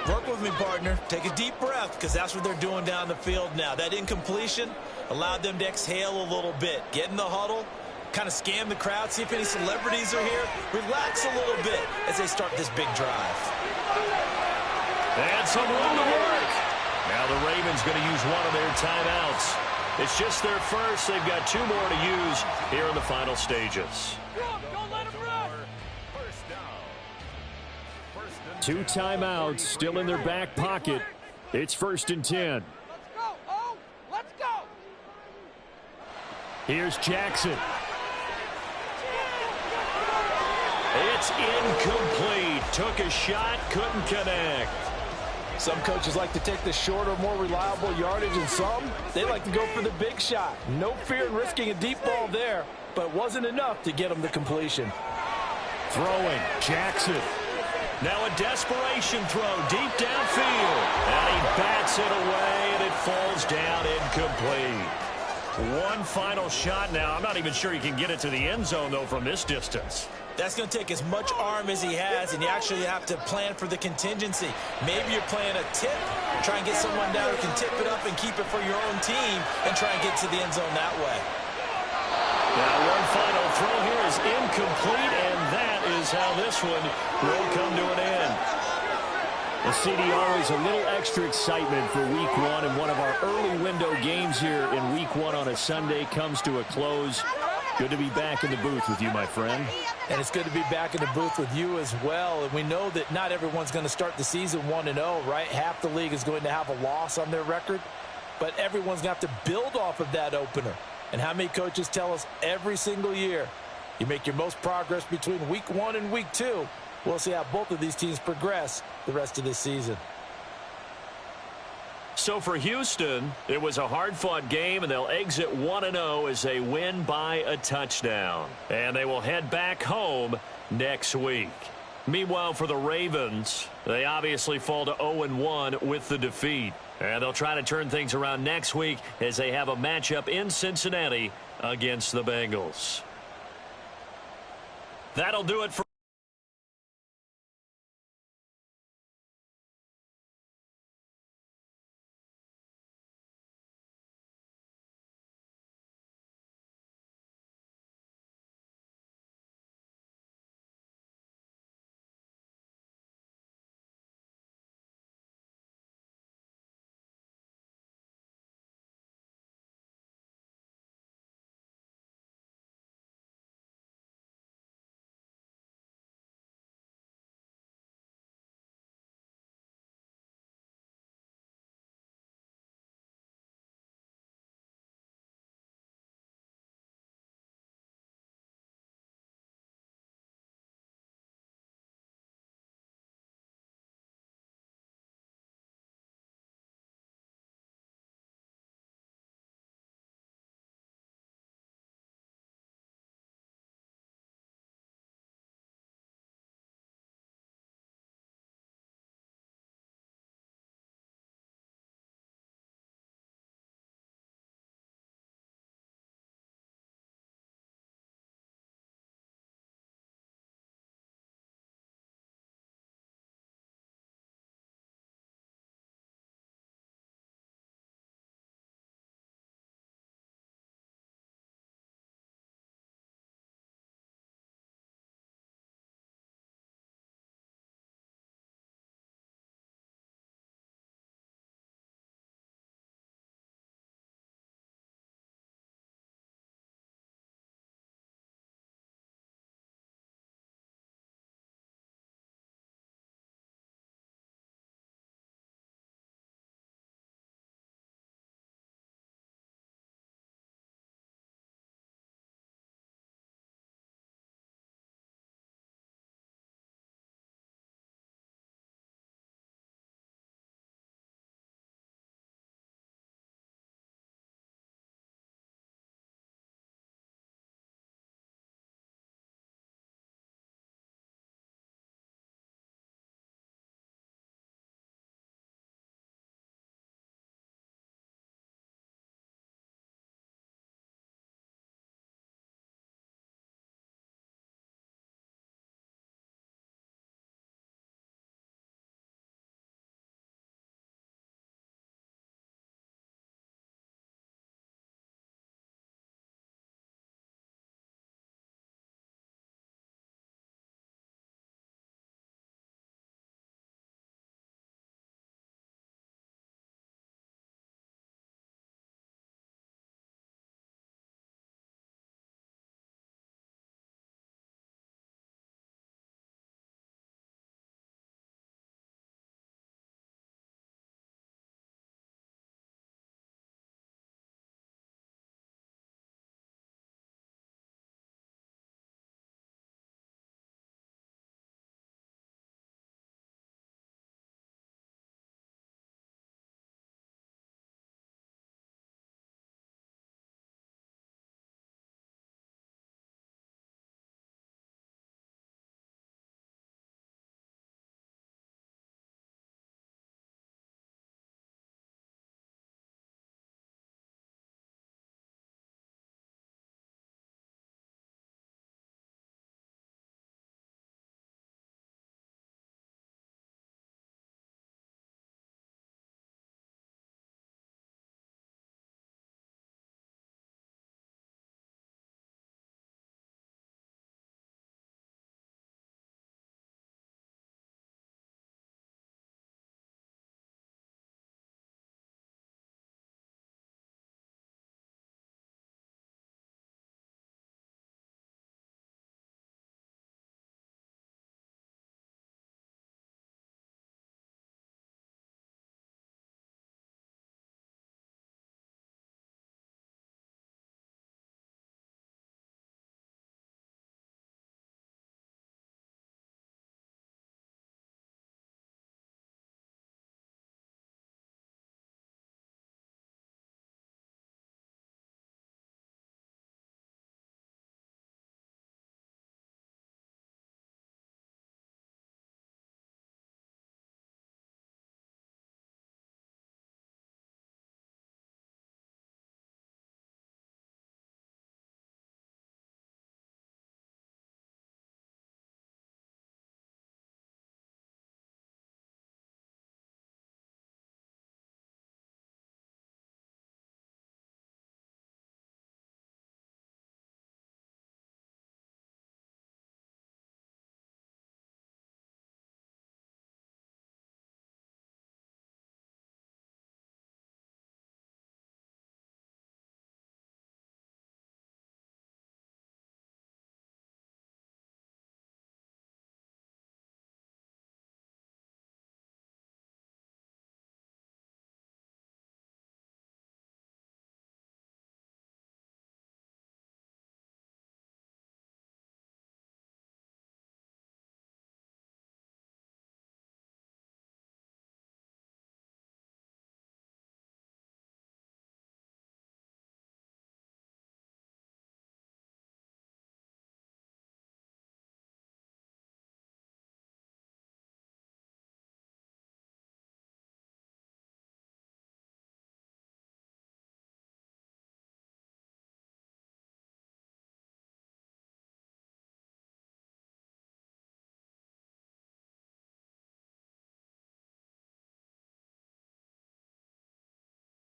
Work with me, partner. Take a deep breath, because that's what they're doing down the field now. That incompletion allowed them to exhale a little bit. Get in the huddle, kind of scan the crowd, see if any celebrities are here. Relax a little bit as they start this big drive. And some room to work. Now the Ravens going to use one of their timeouts. It's just their first. They've got 2 more to use here in the final stages. Don't let him run. 2 timeouts still in their back pocket. It's 1st and 10. Let's go. Oh, let's go. Here's Jackson. It's incomplete. Took a shot, couldn't connect. Some coaches like to take the shorter, more reliable yardage, and some, they like to go for the big shot. No fear in risking a deep ball there, but it wasn't enough to get them the completion. Throwing, Jackson. Now a desperation throw deep downfield. And he bats it away, and it falls down incomplete. One final shot now. I'm not even sure he can get it to the end zone, though, from this distance. That's going to take as much arm as he has, and you actually have to plan for the contingency. Maybe you're playing a tip, try and get someone down who can tip it up and keep it for your own team and try and get to the end zone that way. Now one final throw here is incomplete, and that is how this one will come to an end. Well, CD, always a little extra excitement for Week 1, and one of our early window games here in Week 1 on a Sunday comes to a close. Good to be back in the booth with you, my friend. And it's good to be back in the booth with you as well. And we know that not everyone's going to start the season 1-0, right? Half the league is going to have a loss on their record. But everyone's going to have to build off of that opener. And how many coaches tell us every single year, you make your most progress between Week 1 and Week 2. We'll see how both of these teams progress the rest of this season. So for Houston, it was a hard-fought game, and they'll exit 1-0 as they win by a touchdown. And they will head back home next week. Meanwhile, for the Ravens, they obviously fall to 0-1 with the defeat. And they'll try to turn things around next week as they have a matchup in Cincinnati against the Bengals. That'll do it for